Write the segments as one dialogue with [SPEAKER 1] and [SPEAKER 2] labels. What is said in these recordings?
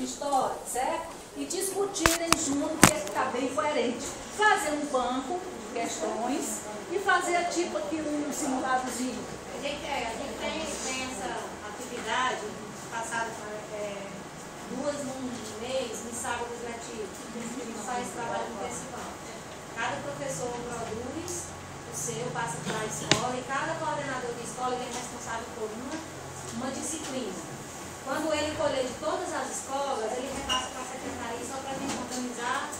[SPEAKER 1] história, certo? E discutirem junto, que está bem coerente. Fazer um banco de questões e fazer tipo aqui um simuladozinho.
[SPEAKER 2] A gente tem essa atividade passada duas num mês, no sábado letivo. A gente faz trabalho intensivão. Cada professor produz o seu, passa para a escola, e cada coordenador de escola é responsável por uma disciplina. Quando ele colher de todas as escolas, ele repassa para a secretaria só para a gente organizar,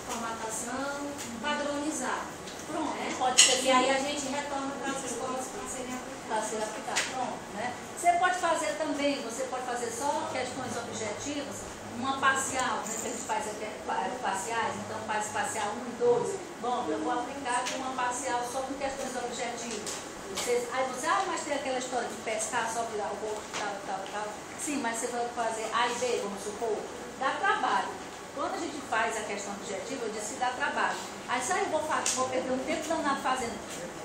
[SPEAKER 2] formatação, padronizar.
[SPEAKER 1] Pronto, pode ser.
[SPEAKER 2] E aí a gente retorna para as escolas para serem aplicadas.
[SPEAKER 1] Para ser aplicado, pronto, né? Você pode fazer também, você pode fazer só questões objetivas, uma parcial, né? Que a gente faz aqui, parciais, então faz parcial 1 e 2. Bom, eu vou aplicar aqui uma parcial só com questões objetivas. Aí você, mas tem aquela história de pescar, só virar o boto, tal. Sim, mas você vai fazer A e B, vamos supor, dá trabalho. Quando a gente faz a questão objetiva, eu disse que dá trabalho. Aí só eu vou perder um tempo danado fazendo.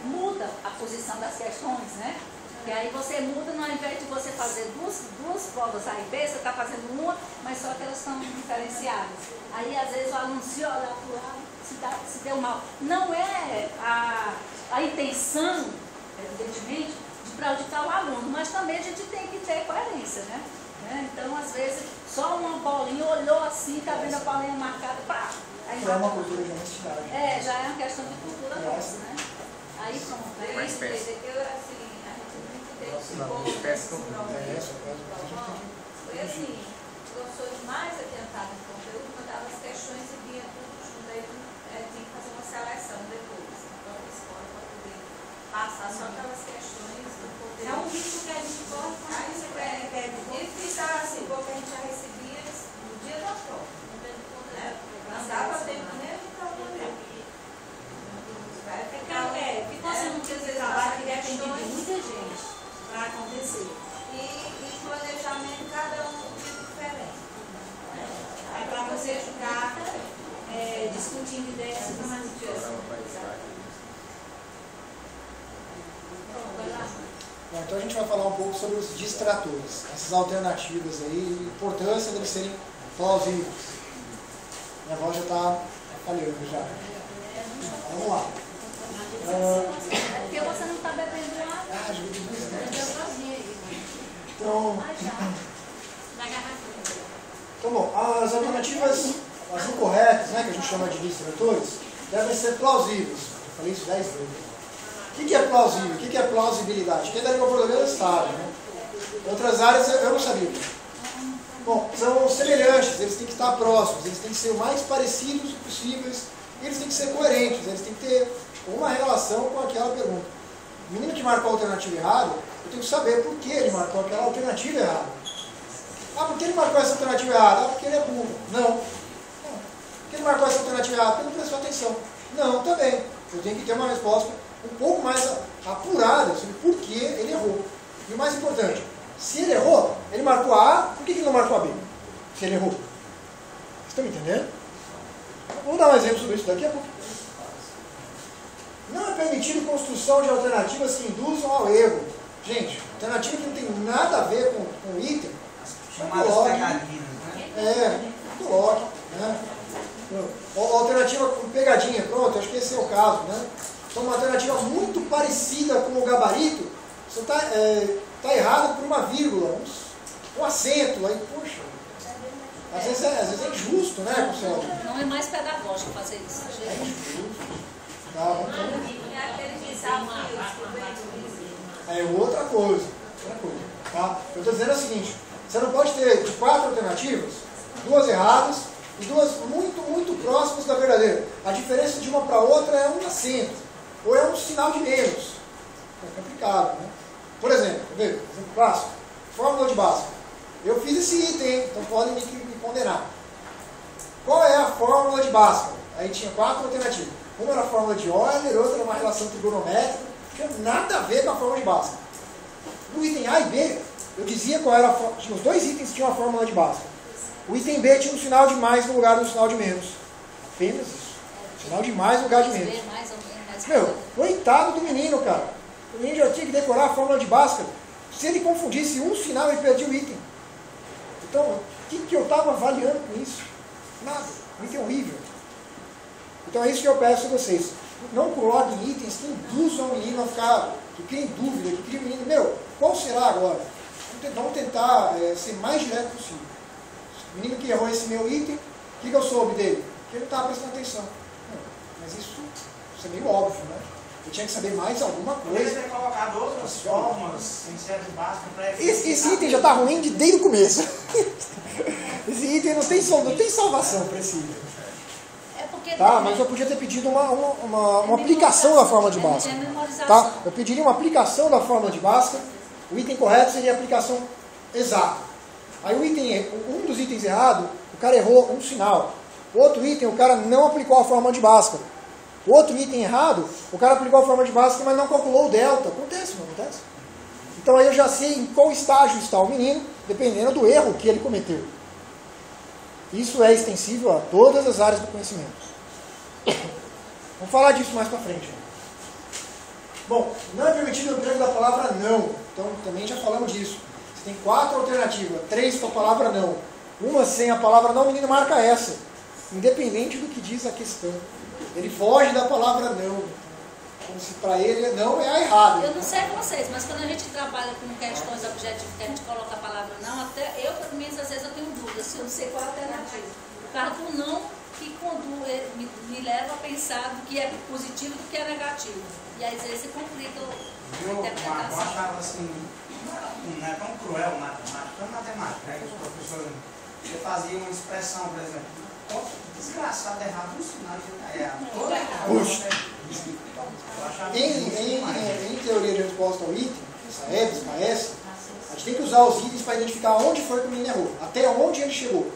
[SPEAKER 1] Muda a posição das questões, né? E aí você muda, ao invés de você fazer duas provas A e B, você está fazendo uma, mas só que elas estão diferenciadas. Aí às vezes o aluno se olha para o lado, se deu mal. Não é a intenção, evidentemente, de prejudicar o aluno, mas também a gente tem que ter coerência, né? Então, às vezes, só uma bolinha olhou assim, está vendo a bolinha marcada, pá! Aí
[SPEAKER 3] é uma cultura de honestidade.
[SPEAKER 1] já é uma questão de cultura nossa, né? Aí pronto.
[SPEAKER 4] Mais peça.
[SPEAKER 5] Foi assim, os professores mais adiantados no conteúdo mandavam as questões e via tudo junto, aí tinha que fazer uma seleção depois, na própria escola, para poder passar só aquelas questões do conteúdo.
[SPEAKER 2] É um risco que a gente corre quando
[SPEAKER 5] Aí você difícil assim, porque a gente já recebia no dia da prova. Não dava tempo nem de trabalhar.
[SPEAKER 2] Ficou sendo um trabalho que depende de muita gente para acontecer.
[SPEAKER 5] E planejamento, cada um diferente.
[SPEAKER 2] É para você ficar discutindo ideias positivas.
[SPEAKER 3] Bom, então a gente vai falar um pouco sobre os distratores, essas alternativas aí, a importância deles serem plausíveis. Minha voz já está falhando já. Vamos lá.
[SPEAKER 1] É porque você não está bebendo água.
[SPEAKER 3] Então, bom, as alternativas, as incorretas, né, que a gente chama de distratores, devem ser plausíveis. Eu falei isso 10 vezes. O que é plausível? O que é plausibilidade? Quem da língua portuguesa sabe, né? Em outras áreas eu não sabia. Bom, são semelhantes, eles têm que estar próximos, eles têm que ser o mais parecidos possíveis, e eles têm que ser coerentes, eles têm que ter uma relação com aquela pergunta. O menino que marcou a alternativa errada, eu tenho que saber por que ele marcou aquela alternativa errada. Ah, por que ele marcou essa alternativa errada? Ah, porque ele é burro. Não. Por que ele marcou essa alternativa errada? Porque ele não prestou atenção. Não, também. Eu tenho que ter uma resposta um pouco mais apurada sobre por que ele errou. E o mais importante, se ele errou, ele marcou a A, por que ele não marcou a B? Se ele errou. Vocês estão me entendendo? Vou dar um exemplo sobre isso daqui a pouco. Não é permitido construção de alternativas que induzam ao erro. Gente, alternativa que não tem nada a ver com o item,
[SPEAKER 4] chamadas pegadinas, né?
[SPEAKER 3] Coloque. Né? Alternativa com pegadinha, pronto, acho que esse é o caso. Né? Então, uma alternativa muito parecida com o gabarito, você está errado por uma vírgula, um acento, aí, poxa. Às vezes é injusto, né, Marcelo?
[SPEAKER 1] Não é mais pedagógico fazer isso.
[SPEAKER 3] É injusto. Tá, é outra coisa. Tá? Eu estou dizendo o seguinte, você não pode ter de 4 alternativas, 2 erradas e 2 muito próximas da verdadeira. A diferença de uma para outra é um acento, ou é um sinal de menos. É complicado, né? Por exemplo, exemplo clássico, fórmula de Bhaskara. Eu fiz esse item, então podem me condenar. Qual é a fórmula de Bhaskara? Aí tinha 4 alternativas. Uma era a fórmula de Euler, outra era uma relação trigonométrica, não tinha nada a ver com a fórmula de Bhaskara. No item A e B, eu dizia qual era a fórmula. Tinha os 2 itens que tinham a fórmula de Bhaskara. O item B tinha um sinal de mais no lugar do sinal de menos. Apenas isso. Sinal de mais no lugar de menos. Meu, coitado do menino, cara. O menino já tinha que decorar a fórmula de Bhaskara. Se ele confundisse um sinal, ele perdia o item. Então, que eu estava avaliando com isso? Nada. O item é horrível. Então é isso que eu peço a vocês. Não coloquem itens que induzam o menino a ficar, que criem dúvida, que criem o menino, qual será agora? Vamos tentar ser mais direto possível. O menino que errou esse meu item, o que eu soube dele? Que ele não estava prestando atenção. Mas isso é meio óbvio, né? Eu tinha que saber mais alguma coisa.
[SPEAKER 4] Poderia ter colocado outras formas, em série básica, para
[SPEAKER 3] esse item já está ruim desde o começo. Esse item não tem salvação para esse item. Tá, mas eu podia ter pedido uma aplicação da fórmula de Bhaskara. Tá? Eu pediria uma aplicação da fórmula de Bhaskara. O item correto seria a aplicação exata. Aí um dos itens errados, o cara errou um sinal. O outro item, o cara não aplicou a fórmula de Bhaskara. O outro item errado, o cara aplicou a fórmula de Bhaskara, mas não calculou o delta. Acontece, não acontece? Então aí eu já sei em qual estágio está o menino, dependendo do erro que ele cometeu. Isso é extensível a todas as áreas do conhecimento. Vamos falar disso mais para frente. Bom, não é permitido o emprego da palavra não. Então também já falamos disso. Você tem 4 alternativas, 3 com a palavra não. Uma sem a palavra não, o menino marca essa. Independente do que diz a questão. Ele foge da palavra não. Como se para ele não é a errada.
[SPEAKER 1] Eu não sei vocês, mas quando a gente trabalha com questões objetivas, que a gente coloca a palavra não, até eu, pelo menos, às vezes eu tenho dúvidas se eu não sei qual é a alternativa. Por causa do não que me leva a pensar do que é positivo e do que é negativo. E às vezes se complica a interpretação.
[SPEAKER 4] Eu achava assim, não é tão cruel matemática, é matemática, né? Os professores, você fazia uma expressão, por exemplo, desgraçado, errado, um sinal de errado.
[SPEAKER 3] Puxa. Em teoria de resposta ao item, essa EBS, KS, a gente tem que usar os itens para identificar onde foi que o menino errou, até onde ele chegou.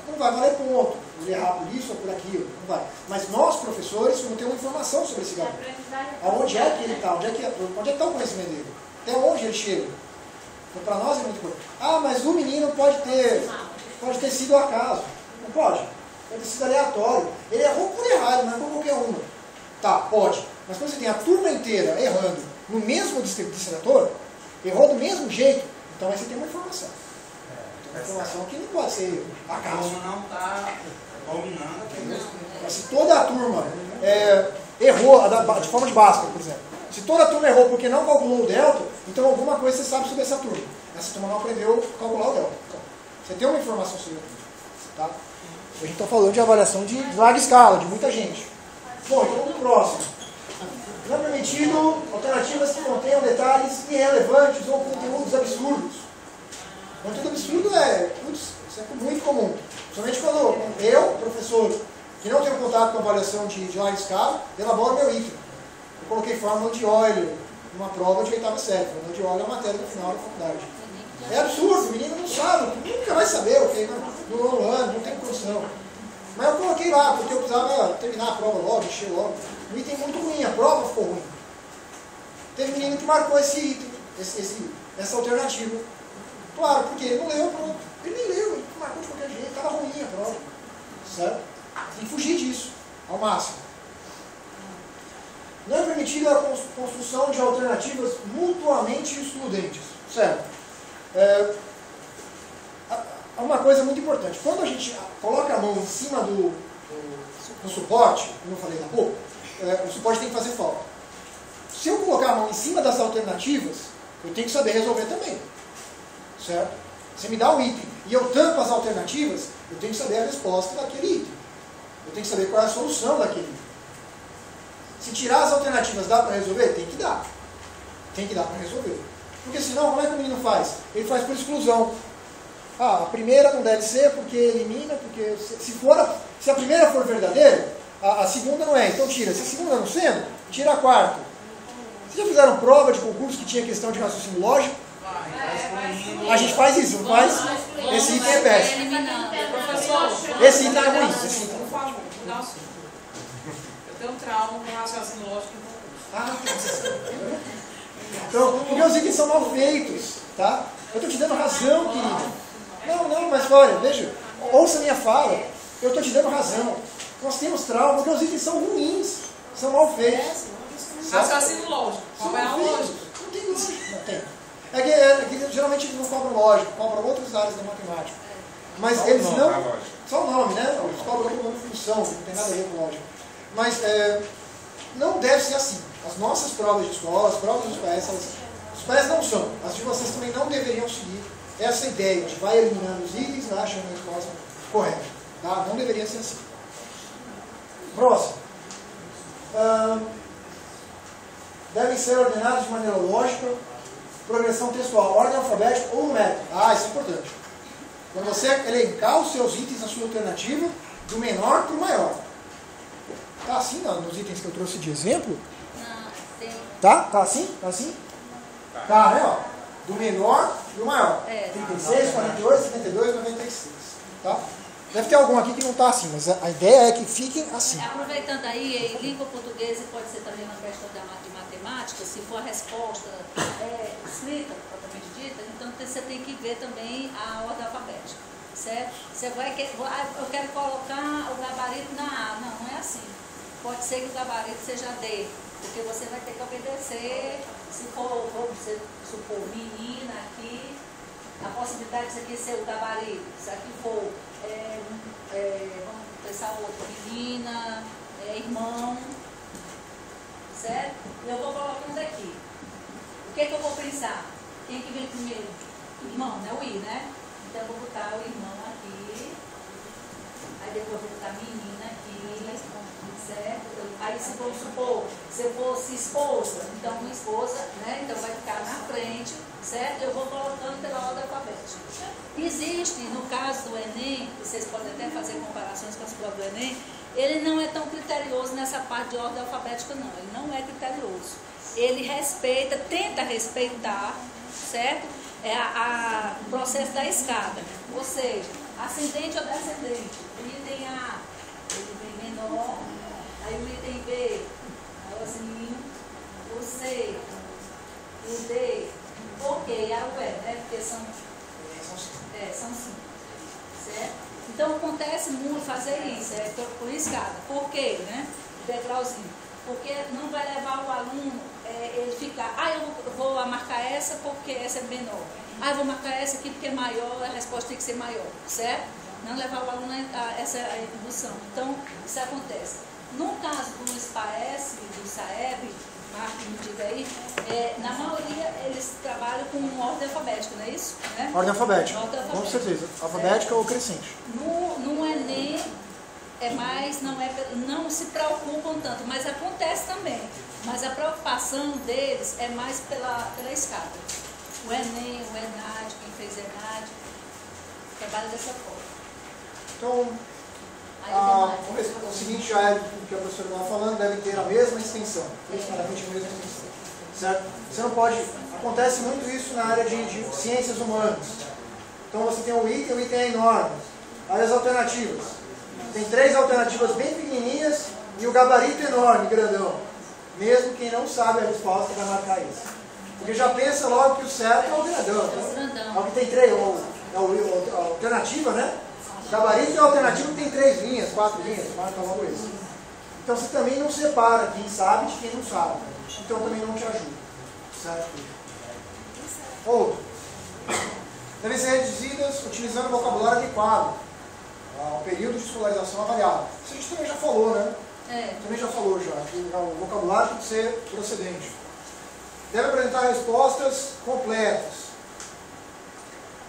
[SPEAKER 3] Não vai valer ponto, ele errar por isso ou por aquilo, não vai. Mas nós, professores, vamos ter uma informação sobre esse garoto. Aonde é que ele está, onde é que está o conhecimento dele, até onde ele chega. Então, para nós é muito importante. Ah, mas o menino pode ter sido ao acaso. Não pode. Pode ter sido aleatório. Ele errou por errar, não é por qualquer uma. Tá, pode. Mas quando você tem a turma inteira errando no mesmo distrator, errou do mesmo jeito, então aí você tem uma informação. Uma informação que não pode ser acaso.
[SPEAKER 4] A turma não está dominando aquele.
[SPEAKER 3] Mas se toda a turma errou, de forma de Bhaskara, por exemplo, se toda a turma errou porque não calculou o delta, então alguma coisa você sabe sobre essa turma. Essa turma não aprendeu a calcular o delta. Então, você tem uma informação sobre a turma. Tá? A gente está falando de avaliação de larga escala, de muita gente. Bom, então vamos pro próximo. Não é permitido alternativas que contenham detalhes irrelevantes ou conteúdos absurdos. Conteúdo absurdo isso é muito comum. Principalmente quando eu, professor, que não tenho contato com avaliação de larga escala, elaboro meu item. Eu coloquei fórmula de Euler numa prova de 8ª série. Fórmula de Euler é a matéria do final da faculdade. É absurdo, o menino não sabe, nunca vai saber, ok? No nono ano, não tem condição. Mas eu coloquei lá, porque eu precisava terminar a prova logo, encher logo. O item muito ruim, a prova ficou ruim. Teve um menino que marcou esse item, essa alternativa. Claro, porque ele não leu, pronto. Ele nem leu, ele marcou de qualquer jeito, estava ruim a prova. Certo? Tem que fugir disso, ao máximo. Não é permitida a construção de alternativas mutuamente excludentes. Certo? Uma coisa muito importante. Quando a gente coloca a mão em cima do suporte, como eu falei há pouco, o suporte tem que fazer falta. Se eu colocar a mão em cima das alternativas, eu tenho que saber resolver também. Certo? Você me dá um item e eu tampo as alternativas, eu tenho que saber a resposta daquele item. Eu tenho que saber qual é a solução daquele item. Se tirar as alternativas, dá para resolver? Tem que dar. Tem que dar para resolver. Porque senão, como é que o menino faz? Ele faz por exclusão. Ah, a primeira não deve ser porque elimina, porque se a primeira for verdadeira, a segunda não é, então tira. Se a segunda não sendo, tira a quarta. Vocês já fizeram prova de concurso que tinha questão de raciocínio lógico? A gente faz isso, não faz? Esse item é péssimo. Esse item é ruim.
[SPEAKER 6] Eu tenho um trauma com raciocínio lógico em concurso.
[SPEAKER 3] Então, porque os itens são mal feitos, tá? Eu estou te dando razão, querido. Não, mas olha, veja, ouça a minha fala. Eu estou te dando razão. Nós temos trauma porque os itens são ruins, são mal feitos.
[SPEAKER 6] Raciocínio lógico. Qual é a lógica?
[SPEAKER 3] Não tem lógica. Não tem. É que geralmente eles não cobram lógica, cobram outras áreas da matemática. Mas eles não... Só o nome, né? Eles cobram uma função, não tem nada a ver com lógica. Mas não deve ser assim. As nossas provas de escola, as provas dos PS, os PS não são. As de vocês também não deveriam seguir essa ideia de vai eliminando os itens, vai achando a resposta correta. Tá? Não deveria ser assim. Próximo. Devem ser ordenados de maneira lógica, progressão textual, ordem alfabética ou numérica. Isso é importante. Quando você elencar os seus itens na sua alternativa, do menor para o maior. Tá assim nos itens que eu trouxe de exemplo?
[SPEAKER 1] Não, tem.
[SPEAKER 3] Tá assim? Tá assim? Tá, né? Ó. Do menor para o maior. 36, 48, 72, 96. Tá? Deve ter algum aqui que não está assim, mas a ideia é que fiquem assim.
[SPEAKER 1] Aproveitando aí, em língua portuguesa pode ser também uma questão de matemática, se for a resposta escrita, propriamente dita, então você tem que ver também a ordem alfabética, certo? Você vai eu quero colocar o gabarito na A. Não é assim. Pode ser que o gabarito seja D, porque você vai ter que obedecer, se for, vamos supor, menina aqui, a possibilidade disso aqui ser o gabarito, se aqui for, vamos pensar outro, menina, irmão, certo? E eu vou colocando aqui. O que é que eu vou pensar? Quem que vem primeiro? Irmão, né? O I, né? Então eu vou botar o irmão aqui, aí depois eu vou botar a menina aqui, certo? Aí se vamos supor, se eu fosse esposa, então uma esposa, né? Então vai ficar na frente, certo? Eu vou colocando pela ordem alfabética. Existe, no caso do Enem, vocês podem até fazer comparações com as provas do Enem, ele não é tão criterioso nessa parte de ordem alfabética, não. Ele não é criterioso. Ele respeita, tenta respeitar, certo? O processo da escada. Ou seja, ascendente ou descendente. O item A, ele vem menor, aí o item B, maiorzinho, o C, o D, ok, a U, né? Porque são 5, certo? Então acontece muito fazer isso, por escada. Por quê, né? Degrauzinho. Porque não vai levar o aluno, ele ficar, eu vou marcar essa porque essa é menor. Eu vou marcar essa aqui porque é maior, a resposta tem que ser maior, certo? Não levar o aluno a essa indução. Então, isso acontece. No caso do SPAES, do SAEB, Marco, me diga aí, na maioria eles trabalham com ordem alfabética, não é isso? Né?
[SPEAKER 3] Ordem alfabética, com certeza. Alfabética ou crescente.
[SPEAKER 1] No Enem não se preocupam tanto, mas acontece também. Mas a preocupação deles é mais pela escada. O Enem, o ENAD, quem fez ENAD, trabalha dessa forma.
[SPEAKER 3] Então, o seguinte já é do que a professora estava falando, deve ter a mesma extensão, praticamente a mesma extensão, certo? Você não pode, acontece muito isso na área de ciências humanas. Então você tem o item é enorme, áreas alternativas, tem 3 alternativas bem pequenininhas e o gabarito enorme, grandão. Mesmo quem não sabe a resposta vai marcar isso. Porque já pensa logo que o certo é o grandão, né? É o que tem 3, a alternativa, né? Gabarito é alternativo que tem 3 linhas, 4 linhas, marca logo isso. Então você também não separa quem sabe de quem não sabe. Então também não te ajuda. Certo? Outro. Devem ser reduzidas utilizando o vocabulário adequado ao período de escolarização avaliado. Isso a gente também já falou, né? Também já falou já. O vocabulário tem que ser procedente. Deve apresentar respostas completas.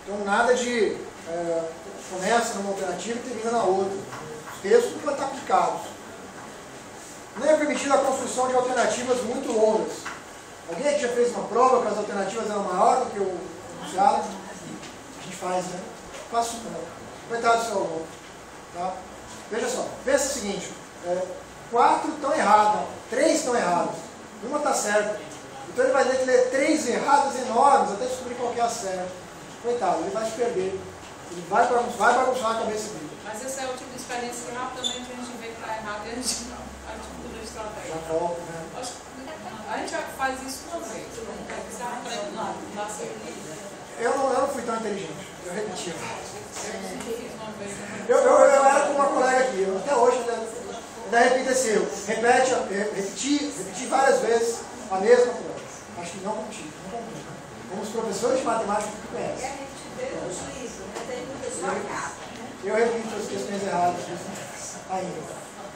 [SPEAKER 3] Então nada de... começa numa alternativa e termina na outra. Os textos não podem estar aplicados. Não é permitida a construção de alternativas muito longas. Alguém aqui já fez uma prova que as alternativas eram maiores do que o enunciado? A gente faz, né? Faço não. Coitado do seu aluno. Tá? Veja só, pensa o seguinte, 4 estão erradas, 3 estão erradas, uma está certa. Então ele vai ter que ler 3 erradas enormes até descobrir qual que é a certa. Coitado, ele vai se perder. Ele vai bagunçar a cabeça dele.
[SPEAKER 6] Mas esse é o tipo de experiência que rapidamente a gente vê que está errado e a gente muda a estratégia.
[SPEAKER 3] Já troca, né?
[SPEAKER 6] A gente faz isso uma vez. Você aprende lá, não dá certo.
[SPEAKER 3] Eu não fui tão inteligente, eu repetia. Eu era com uma colega aqui, até hoje ainda repito esse erro. Repeti várias vezes a mesma coisa. Acho que não competi. Como os professores de matemática que conhecem.
[SPEAKER 5] E a gente vê os livros, né? Tem muita só acaba.
[SPEAKER 3] Eu repito as questões erradas ainda.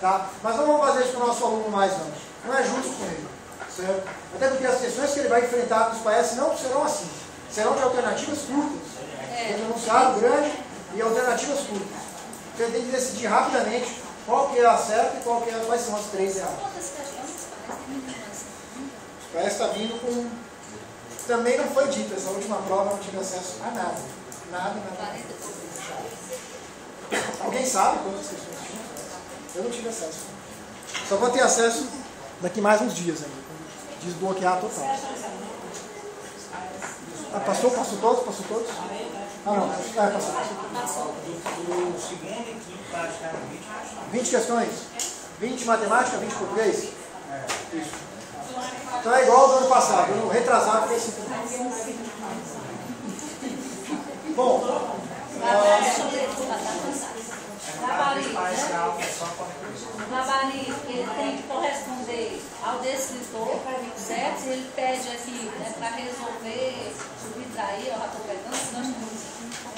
[SPEAKER 3] Tá? Mas não vamos fazer isso com o nosso aluno mais, não. Não é justo com ele. Certo? Até porque as questões que ele vai enfrentar nos PAES não serão assim. Serão de alternativas curtas. Tem um enunciado grande e alternativas curtas. Então ele tem que decidir rapidamente qual que é a certa e quais são as 3 erradas.
[SPEAKER 1] Quantas questões parecem?
[SPEAKER 3] O PAES está vindo com... Também não foi dito, essa última prova eu não tive acesso a nada. Nada. Alguém sabe quantas questões tinha? Eu não tive acesso. Só vou ter acesso daqui mais uns dias ainda. Desbloquear total. Ah, passou todos? Passou todos? Ah, não. Passou.
[SPEAKER 4] O segundo e quinto, praticamente,
[SPEAKER 3] 20 questões? 20 matemática, 20 português? Isso. Então é igual ao do ano passado. No retrasado foi assim. Bom.
[SPEAKER 1] Gabarito, o gabarito, ele tem que corresponder ao descritor, certo? Se ele pede aqui, né, para resolver, subtrair, eu já estou pegando,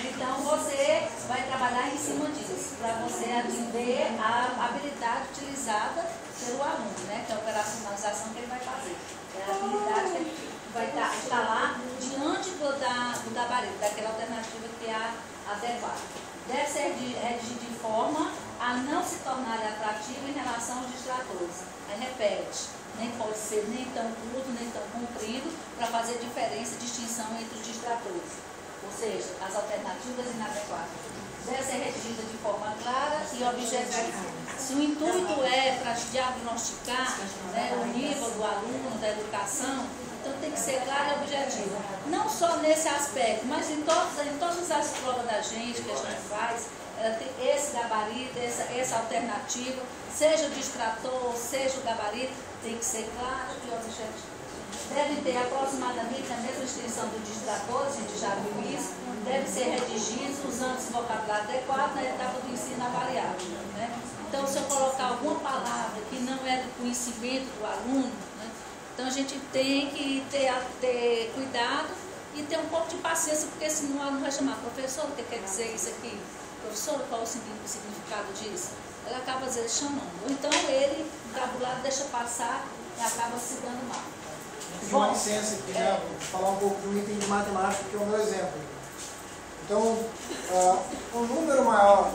[SPEAKER 1] então você vai trabalhar em cima disso, para você atender a habilidade utilizada pelo aluno, né, que é a operacionalização que ele vai fazer. É a habilidade que ele vai estar lá diante do gabarito, daquela alternativa que é adequada. Deve ser redigido de forma a não se tornar atrativo em relação aos distratores. Aí repete, nem pode ser nem tão curto, nem tão comprido, para fazer diferença, distinção entre os distratores. Ou seja, as alternativas inadequadas. Deve ser redigida de forma clara e objetiva. Se o intuito é para diagnosticar, né, o nível do aluno, da educação, então tem que ser claro e objetivo. Não só nesse aspecto, mas em todas as provas da gente que a gente faz, tem esse gabarito, essa alternativa, seja o distrator, seja o gabarito, tem que ser claro e objetivo. Deve ter aproximadamente a mesma extensão do distrator, a gente já viu isso, deve ser redigido usando esse vocabulário adequado na etapa do ensino avaliado. Né? Então, se eu colocar alguma palavra que não é do conhecimento do aluno, então a gente tem que ter cuidado e ter um pouco de paciência, porque senão o aluno vai chamar, professor, o que quer dizer isso aqui? Professor, qual o significado disso? Ela acaba às vezes chamando. Ou então ele, o vocabulário, deixa passar e acaba se dando mal.
[SPEAKER 3] Pedir uma licença aqui, né? Vou falar um pouco do item de matemática, que é o meu exemplo. Então, um número maior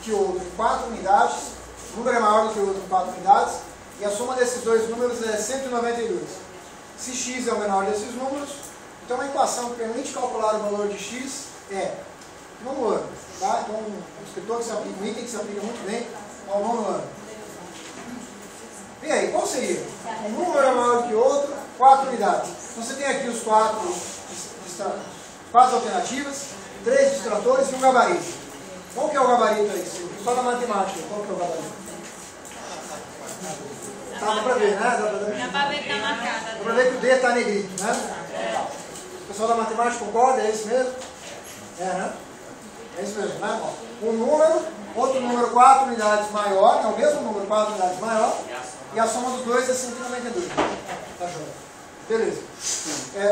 [SPEAKER 3] que o outro em 4 unidades, o número é maior do que o outro em 4 unidades, e a soma desses dois números é 192. Se x é o menor desses números, então a equação que permite calcular o valor de x é nono ano. Tá? Então, um descritor que se aplica, um item que se aplica muito bem ao nono ano. E aí, qual seria? Um número é maior do que o outro, 4 unidades. Então você tem aqui os 4 alternativas, 3 distratores e um gabarito. Qual que é o gabarito aí? Só da matemática, qual que é o gabarito? Tá, dá pra ver, né?
[SPEAKER 2] Dá pra ver que tá marcado.
[SPEAKER 3] Dá pra ver que o D tá negrito, né? O pessoal da matemática concorda? É isso mesmo? É, né? É isso mesmo, né? Um número, outro número 4 unidades maior, é o mesmo número 4 unidades maior, e a soma dos dois é 192. Tá joia? Beleza.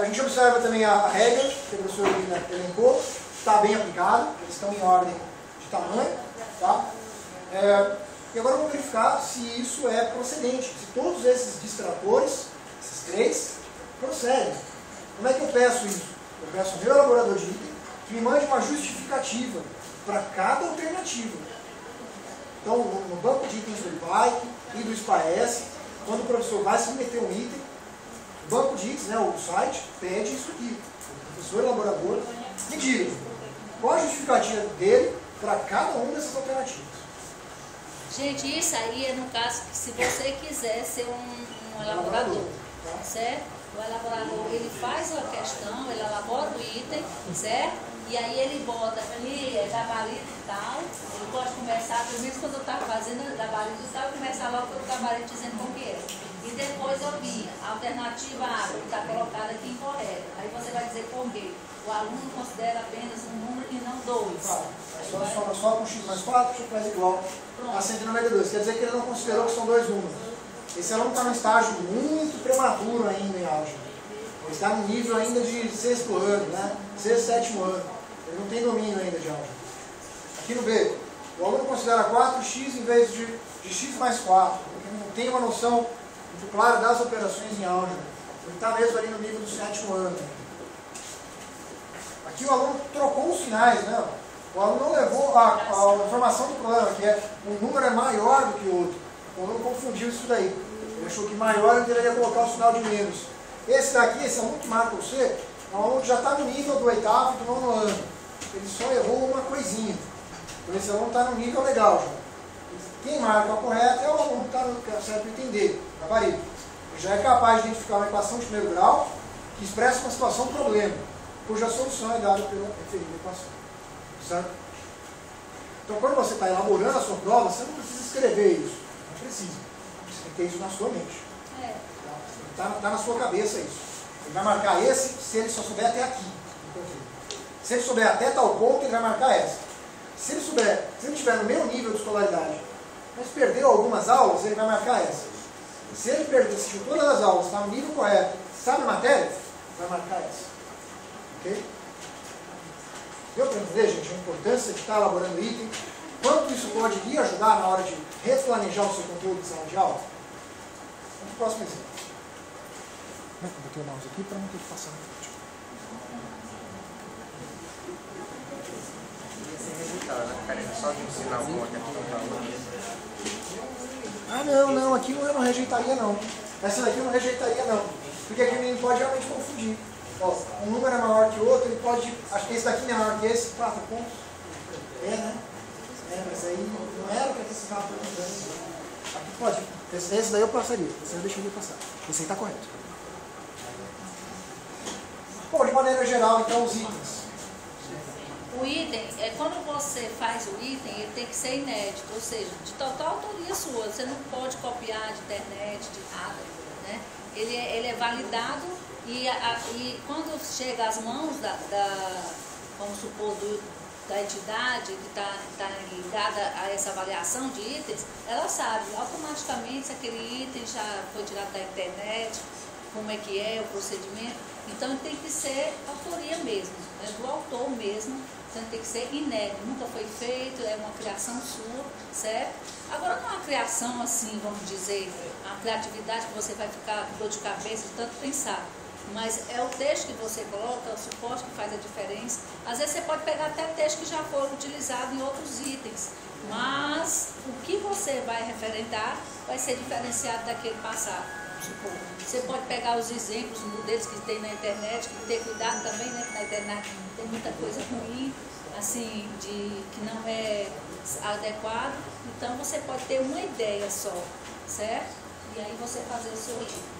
[SPEAKER 3] A gente observa também a regra, que o professor elencou, está bem aplicado, eles estão em ordem de tamanho, tá? E agora vamos verificar se isso é procedente, se todos esses distratores, esses 3, procedem. Como é que eu peço isso? Eu peço ao meu elaborador de item que me mande uma justificativa para cada alternativa. Então, no banco de itens do IPAEC e do SPAES, quando o professor vai submeter um item, o banco de itens, né, o site, pede isso aqui. O professor elaborador me diga qual a justificativa dele para cada uma dessas alternativas.
[SPEAKER 1] Gente, isso aí é no caso que se você quiser ser um elaborador, certo? O elaborador, ele faz a questão, ele elabora o item, certo? E aí ele bota ali, gabarito e tal, ele pode começar, pelo menos quando eu estava fazendo gabarito e tal, começar logo pelo gabarito dizendo qual que é. E depois eu vi a alternativa A, que está colocada aqui incorreta. Aí você vai dizer por quê? O aluno considera apenas um número e não 2.
[SPEAKER 3] Só com x mais 4, x mais igual a 192. Quer dizer que ele não considerou que são 2 números. Esse aluno está num estágio muito prematuro ainda em álgebra. Ele está no nível ainda de 6º ano, né? 6º, 7º ano. Ele não tem domínio ainda de álgebra. Aqui no B, o aluno considera 4x em vez de x mais 4, porque não tem uma noção muito clara das operações em álgebra. Ele está mesmo ali no nível do 7º ano. Aqui o aluno trocou os sinais, né? O aluno não levou a informação do problema, que é um número é maior do que o outro. O aluno confundiu isso daí. Ele achou que maior ele deveria colocar o sinal de menos. Esse daqui, esse aluno que marca o C, é um aluno que já está no nível do 8º e do 9º ano. Ele só errou uma coisinha. Então esse aluno está no nível legal já. Quem marca a correta é o aluno que está certo para entender, gabarito. Ele já é capaz de identificar uma equação de primeiro grau que expressa uma situação problema, cuja solução é dada pela referida equação. Certo? Então quando você está elaborando a sua prova, você não precisa escrever isso. Não precisa. Você tem que ter isso na sua mente. Está na sua cabeça isso. Ele vai marcar esse se ele só souber até aqui. Se ele souber até tal ponto, ele vai marcar essa. Se ele estiver no mesmo nível de escolaridade, mas perdeu algumas aulas, ele vai marcar essa. Se ele assistiu todas as aulas, está no nível correto, sabe a matéria, vai marcar essa. Ok? Deu para entender, gente, a importância de estar elaborando item? Quanto isso pode lhe ajudar na hora de replanejar o seu conteúdo de sala de aula? Vamos para o próximo exemplo. Vou botar o mouse aqui para não ter que passar no vídeo.
[SPEAKER 7] Só de ensinar o ponto
[SPEAKER 3] Ah, não, aqui eu não rejeitaria não. Essa daqui eu não rejeitaria não. Porque aqui o menino pode realmente confundir. Ó, um número é maior que o outro, ele pode. Acho que esse daqui não é maior que esse, 4 pontos. É, né? É, mas aí não era para que esse estava perguntando. Aqui pode. Esse daí eu passaria. Esse eu deixaria passar. Esse aí está correto. Bom, de maneira geral, então, os itens.
[SPEAKER 1] O item, quando você faz o item, ele tem que ser inédito, ou seja, de total autoria sua. Você não pode copiar de internet, de nada. Né? Ele é validado e quando chega às mãos vamos supor, da entidade que está ligada a essa avaliação de itens, ela sabe automaticamente se aquele item já foi tirado da internet, como é que é o procedimento. Então tem que ser autoria mesmo, né, do autor mesmo. Então tem que ser inédito, nunca foi feito, é uma criação sua, certo? Agora não é uma criação assim, vamos dizer, a criatividade que você vai ficar com dor de cabeça de tanto pensar. Mas é o texto que você coloca, é o suporte que faz a diferença. Às vezes você pode pegar até texto que já foi utilizado em outros itens, mas o que você vai referendar vai ser diferenciado daquele passado. Você pode pegar os exemplos, modelos que tem na internet, que ter cuidado também, né? Que na internet tem muita coisa ruim, assim, que não é adequado. Então você pode ter uma ideia só, certo? E aí você fazer o seu livro.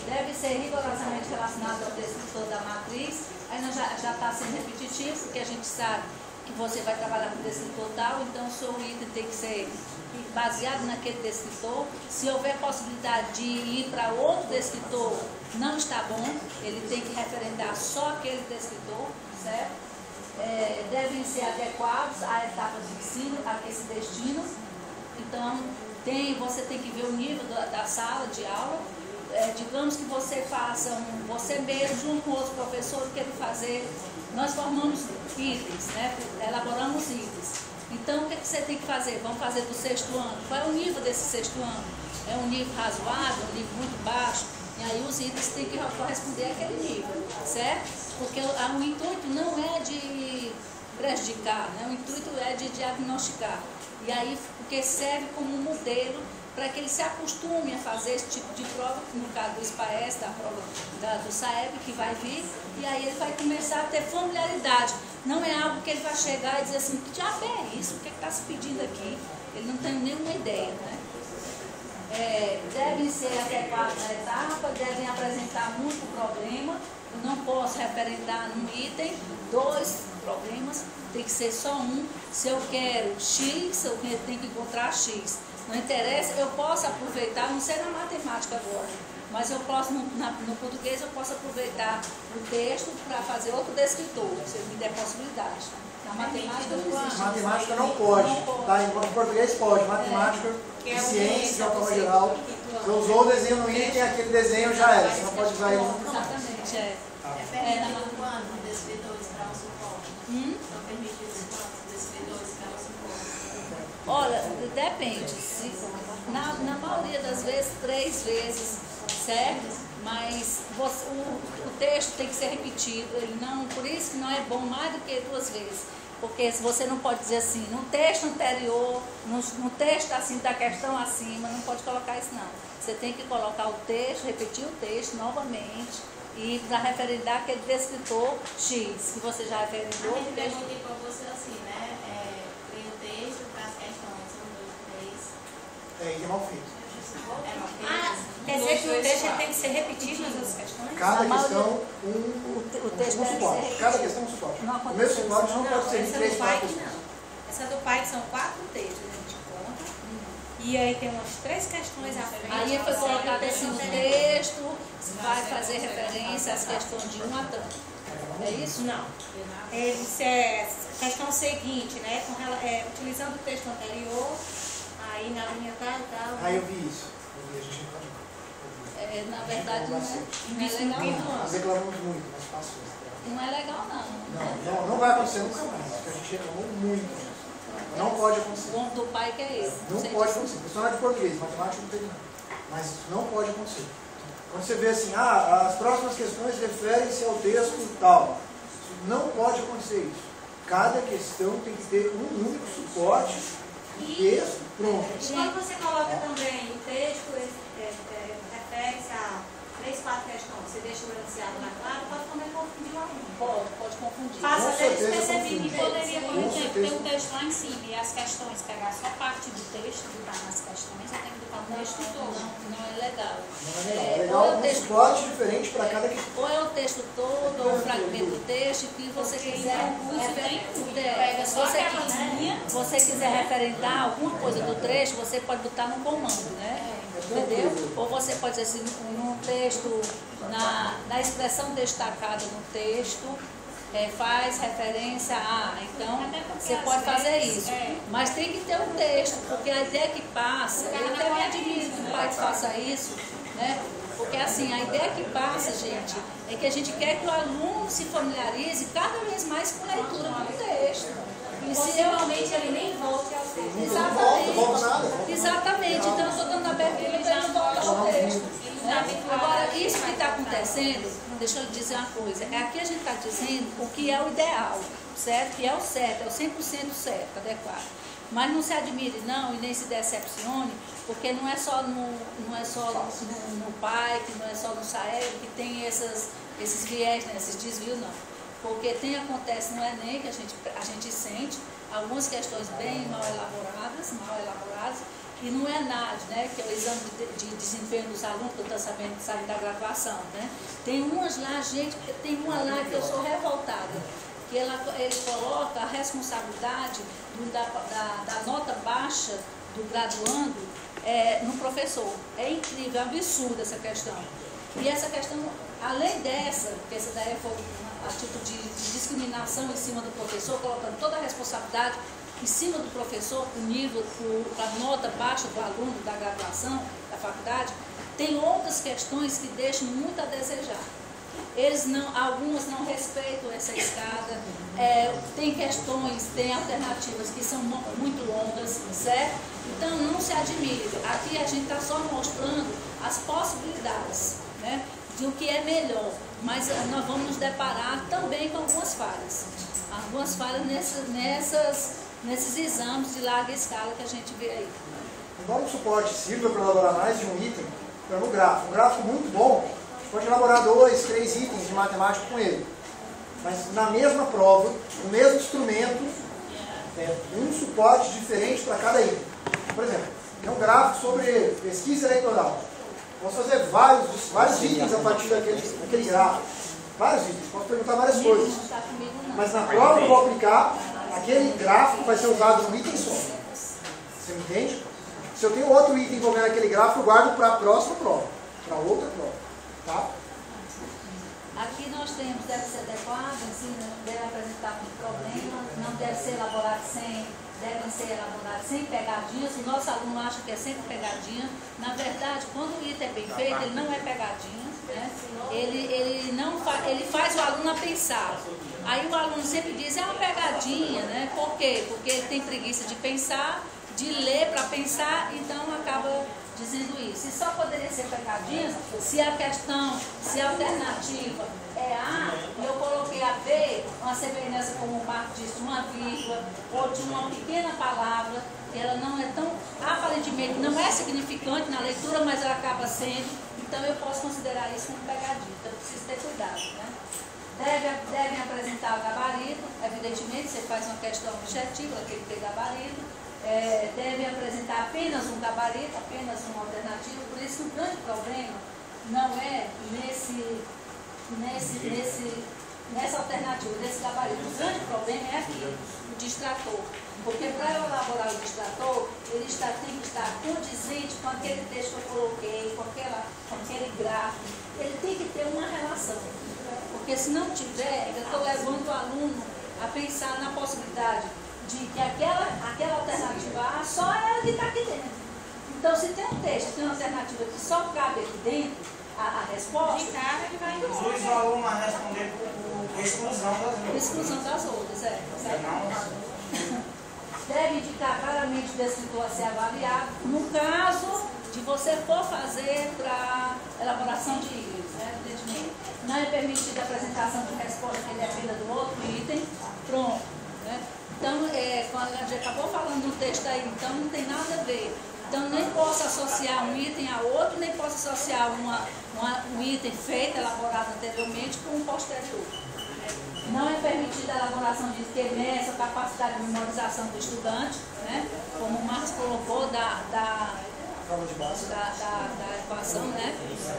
[SPEAKER 1] Deve ser rigorosamente relacionado ao descritor da matriz. Aí não, já está sendo repetitivo, porque a gente sabe que você vai trabalhar com descritor tal, então o seu item tem que ser baseado naquele descritor. Se houver possibilidade de ir para outro descritor, não está bom, ele tem que referendar só aquele descritor, certo? Devem ser adequados à etapa de ensino, a esse destino. Então, você tem que ver o nível da sala de aula. Digamos que você faça você mesmo, junto com outro professor, que ele fazer. Nós formamos itens, né? Elaboramos itens. Então, o que você tem que fazer? Vamos fazer do 6º ano. Qual é o nível desse 6º ano? É um nível razoável, um nível muito baixo? E aí os itens têm que corresponder àquele nível, certo? Porque o intuito não é de prejudicar, né? O intuito é de diagnosticar. E aí, porque serve como modelo para que ele se acostume a fazer esse tipo de prova, no caso do SPAES, da prova do SAEB, que vai vir, e aí ele vai começar a ter familiaridade. Não é algo que ele vai chegar e dizer assim, que diabo é isso? O que está se pedindo aqui? Ele não tem nenhuma ideia, né? Devem ser adequados à etapa, devem apresentar muito problema. Eu não posso referendar num item 2 problemas, tem que ser só um. Se eu quero X, eu tenho que encontrar X. Não interessa, eu posso aproveitar, não sei na matemática agora, mas eu posso, no português, eu posso aproveitar o texto para fazer outro descritor, se me der possibilidade. Na matemática não existe.
[SPEAKER 3] Matemática não pode. Tá? Em português pode. Matemática, ciência, de uma forma geral. Você usou o desenho no item, aquele desenho já era. Você não pode usar ele.
[SPEAKER 1] Exatamente,
[SPEAKER 2] É permitido quantos descritores para o suporte? São permitidos quantos descritores para o suporte?
[SPEAKER 1] Olha, depende. Na maioria das vezes, 3 vezes, certo? Mas o texto tem que ser repetido. Ele não, por isso que não é bom mais do que 2 vezes. Porque se você não pode dizer assim, no texto anterior, no texto assim da questão acima, não pode colocar isso não. Você tem que colocar o texto, repetir o texto novamente e para referendar aquele descritor X, que você já referendou.
[SPEAKER 2] A gente perguntei para você assim, né? Ler o texto para as questões 1, 2, 3.
[SPEAKER 3] É, e é mal feito.
[SPEAKER 2] É mal feito.
[SPEAKER 5] Quer dizer que o texto tem que ser repetido nas outras questões?
[SPEAKER 3] Cada
[SPEAKER 1] A
[SPEAKER 3] questão,
[SPEAKER 1] o texto
[SPEAKER 3] um
[SPEAKER 1] deve
[SPEAKER 3] suporte.
[SPEAKER 1] ser
[SPEAKER 3] Cada questão é um suporte.
[SPEAKER 1] Não
[SPEAKER 3] O meu
[SPEAKER 1] aconteceu
[SPEAKER 3] suporte
[SPEAKER 1] isso.
[SPEAKER 3] não pode ser de
[SPEAKER 5] essa
[SPEAKER 3] 3,
[SPEAKER 5] do
[SPEAKER 3] 4
[SPEAKER 5] pai
[SPEAKER 3] questões.
[SPEAKER 5] não. Essa do pai que são 4 textos, a gente conta. E aí tem umas 3 questões à frente.
[SPEAKER 1] Aí foi colocado assim no texto, vai fazer referência às questões de 1 a tanto. É isso?
[SPEAKER 5] Não. Isso é a questão seguinte, né? Utilizando o texto anterior, aí na linha tal e tal.
[SPEAKER 3] Ah, eu vi isso. Eu vi, a gente não
[SPEAKER 1] Na verdade, não é legal não.
[SPEAKER 3] Nós reclamamos muito, mas passou.
[SPEAKER 1] Não é legal não.
[SPEAKER 3] Não vai acontecer nunca mais, porque a gente reclamou muito. Não pode acontecer.
[SPEAKER 1] O bom do pai que é esse.
[SPEAKER 3] Não pode acontecer. Personagem de português, matemática não teve nada. Mas não pode acontecer. Quando você vê assim, as próximas questões referem-se ao texto tal. Não pode acontecer isso. Cada questão tem que ter um único suporte, texto, pronto.
[SPEAKER 2] E quando você coloca também o texto, refere-se a 3, 4 questões, você deixa o enunciado na clara, pode também confundir o aluno.
[SPEAKER 1] Pode confundir.
[SPEAKER 2] Passa
[SPEAKER 3] Com
[SPEAKER 2] até
[SPEAKER 3] certeza
[SPEAKER 2] despercebido.
[SPEAKER 3] confunde.
[SPEAKER 8] E poderia, por
[SPEAKER 3] Com
[SPEAKER 8] exemplo, ter
[SPEAKER 3] certeza.
[SPEAKER 8] um texto lá em cima e as questões pegar só parte do texto, botar nas questões, eu tenho que botar o texto todo.
[SPEAKER 1] Não é legal.
[SPEAKER 3] Não é legal. É
[SPEAKER 1] ou
[SPEAKER 3] legal
[SPEAKER 1] é o
[SPEAKER 3] um
[SPEAKER 1] texto
[SPEAKER 3] suporte diferente para cada questão.
[SPEAKER 1] Ou é o texto todo, ou um fragmento do texto, que você quiser.
[SPEAKER 8] Pega
[SPEAKER 1] Se
[SPEAKER 8] só
[SPEAKER 1] você
[SPEAKER 8] aquela linha.
[SPEAKER 1] você quiser referendar alguma coisa do trecho, você pode botar no comando, né? Entendeu? Ou você pode dizer assim, no texto, na expressão destacada no texto, faz referência a. Então, você pode fazer isso. Mas tem que ter um texto, porque a ideia que passa, eu até me admiro que o pai faça isso, né? Porque assim, a ideia que passa, gente, é que a gente quer que o aluno se familiarize cada vez mais com a leitura do texto.
[SPEAKER 2] Possivelmente ele nem volte ao texto.
[SPEAKER 1] Exatamente. Exatamente. Então eu estou dando abertura para ele voltar ao texto. Agora, isso que está acontecendo, deixa eu dizer uma coisa, aqui a gente está dizendo o que é o ideal, certo? Que é o certo, é o 100% certo, adequado. Mas não se admire não e nem se decepcione, porque não é só no PAI, não é só no SAEB que tem esses viés, né, esses desvios, não. Porque acontece no Enem que a gente sente algumas questões bem mal elaboradas, e no ENAD, né, que é o exame de desempenho dos alunos do tratamento da graduação, né. Tem umas lá, gente, tem uma lá que eu sou revoltada, que ele coloca a responsabilidade da nota baixa do graduando no professor. É incrível, é absurda essa questão. E essa questão, além dessa, que essa daí foi a título de discriminação em cima do professor, colocando toda a responsabilidade em cima do professor, o nível, a nota baixa do aluno da graduação, da faculdade, tem outras questões que deixam muito a desejar. Algumas não respeitam essa escada, tem questões, tem alternativas que são muito longas, certo? Então não se admire, aqui a gente está só mostrando as possibilidades, né, de o que é melhor, mas nós vamos nos deparar também com algumas falhas nesses exames de larga escala que a gente vê aí.
[SPEAKER 3] Embora o suporte sirva para elaborar mais de um item, é no gráfico. Um gráfico muito bom, a gente pode elaborar 2, 3 itens de matemática com ele. Mas na mesma prova, no mesmo instrumento, um suporte diferente para cada item. Por exemplo, tem um gráfico sobre pesquisa eleitoral. Vamos fazer vários itens a partir daquele gráfico. Vários itens, posso perguntar várias coisas. Mas na prova eu vou aplicar, aquele gráfico vai ser usado num item só. Você me entende? Se eu tenho outro item envolvendo aquele gráfico, eu guardo para a próxima prova, para outra prova. Tá?
[SPEAKER 1] Aqui nós temos, deve ser adequado, assim, deve apresentar um problema, não deve ser elaborado devem ser elaborados sem pegadinhas. O nosso aluno acha que é sempre pegadinha. Na verdade, quando o item é bem feito, ele não é pegadinha, né? Ele faz o aluno a pensar. Aí o aluno sempre diz, é uma pegadinha, né? Por quê? Porque ele tem preguiça de pensar, de ler para pensar, então acaba dizendo isso. E só poderia ser pegadinha se a questão, se a alternativa é A, e eu coloquei a B, uma semelhança, como o Marco disse, de uma vírgula ou de uma pequena palavra, que ela não é tão, aparentemente, não é significante na leitura, mas ela acaba sendo, então eu posso considerar isso como pegadinha, então eu preciso ter cuidado, né? Devem apresentar o gabarito, evidentemente, você faz uma questão objetiva, aquele que tem gabarito, devem apresentar apenas um gabarito, apenas uma alternativa, por isso que o grande problema não é nessa alternativa, nesse gabarito. O grande problema é aqui, o distrator. Porque para eu elaborar o distrator, ele tem que estar condizente com aquele texto que eu coloquei, com aquele gráfico. Ele tem que ter uma relação. Porque se não tiver, eu estou levando o aluno a pensar na possibilidade de que aquela alternativa A só é ela que está aqui dentro. Então, se tem um texto, tem uma alternativa que só cabe aqui dentro, a resposta...
[SPEAKER 8] De cara, ele vai embora.
[SPEAKER 4] Os dois alunos vai responder por exclusão das outras.
[SPEAKER 1] Exclusão das outras, Deve indicar claramente o descritor a ser avaliado, no caso de você for fazer para elaboração de itens, né, evidentemente. Não é permitida a apresentação de resposta que dependa do outro item, pronto. Né? Então, quando a gente acabou falando do texto aí, então não tem nada a ver. Então, nem posso associar um item a outro, nem posso associar um item feito, elaborado anteriormente, com um posterior. Não é permitida a elaboração de que meça a capacidade de memorização do estudante, né? Como o Marcos colocou da equação, né?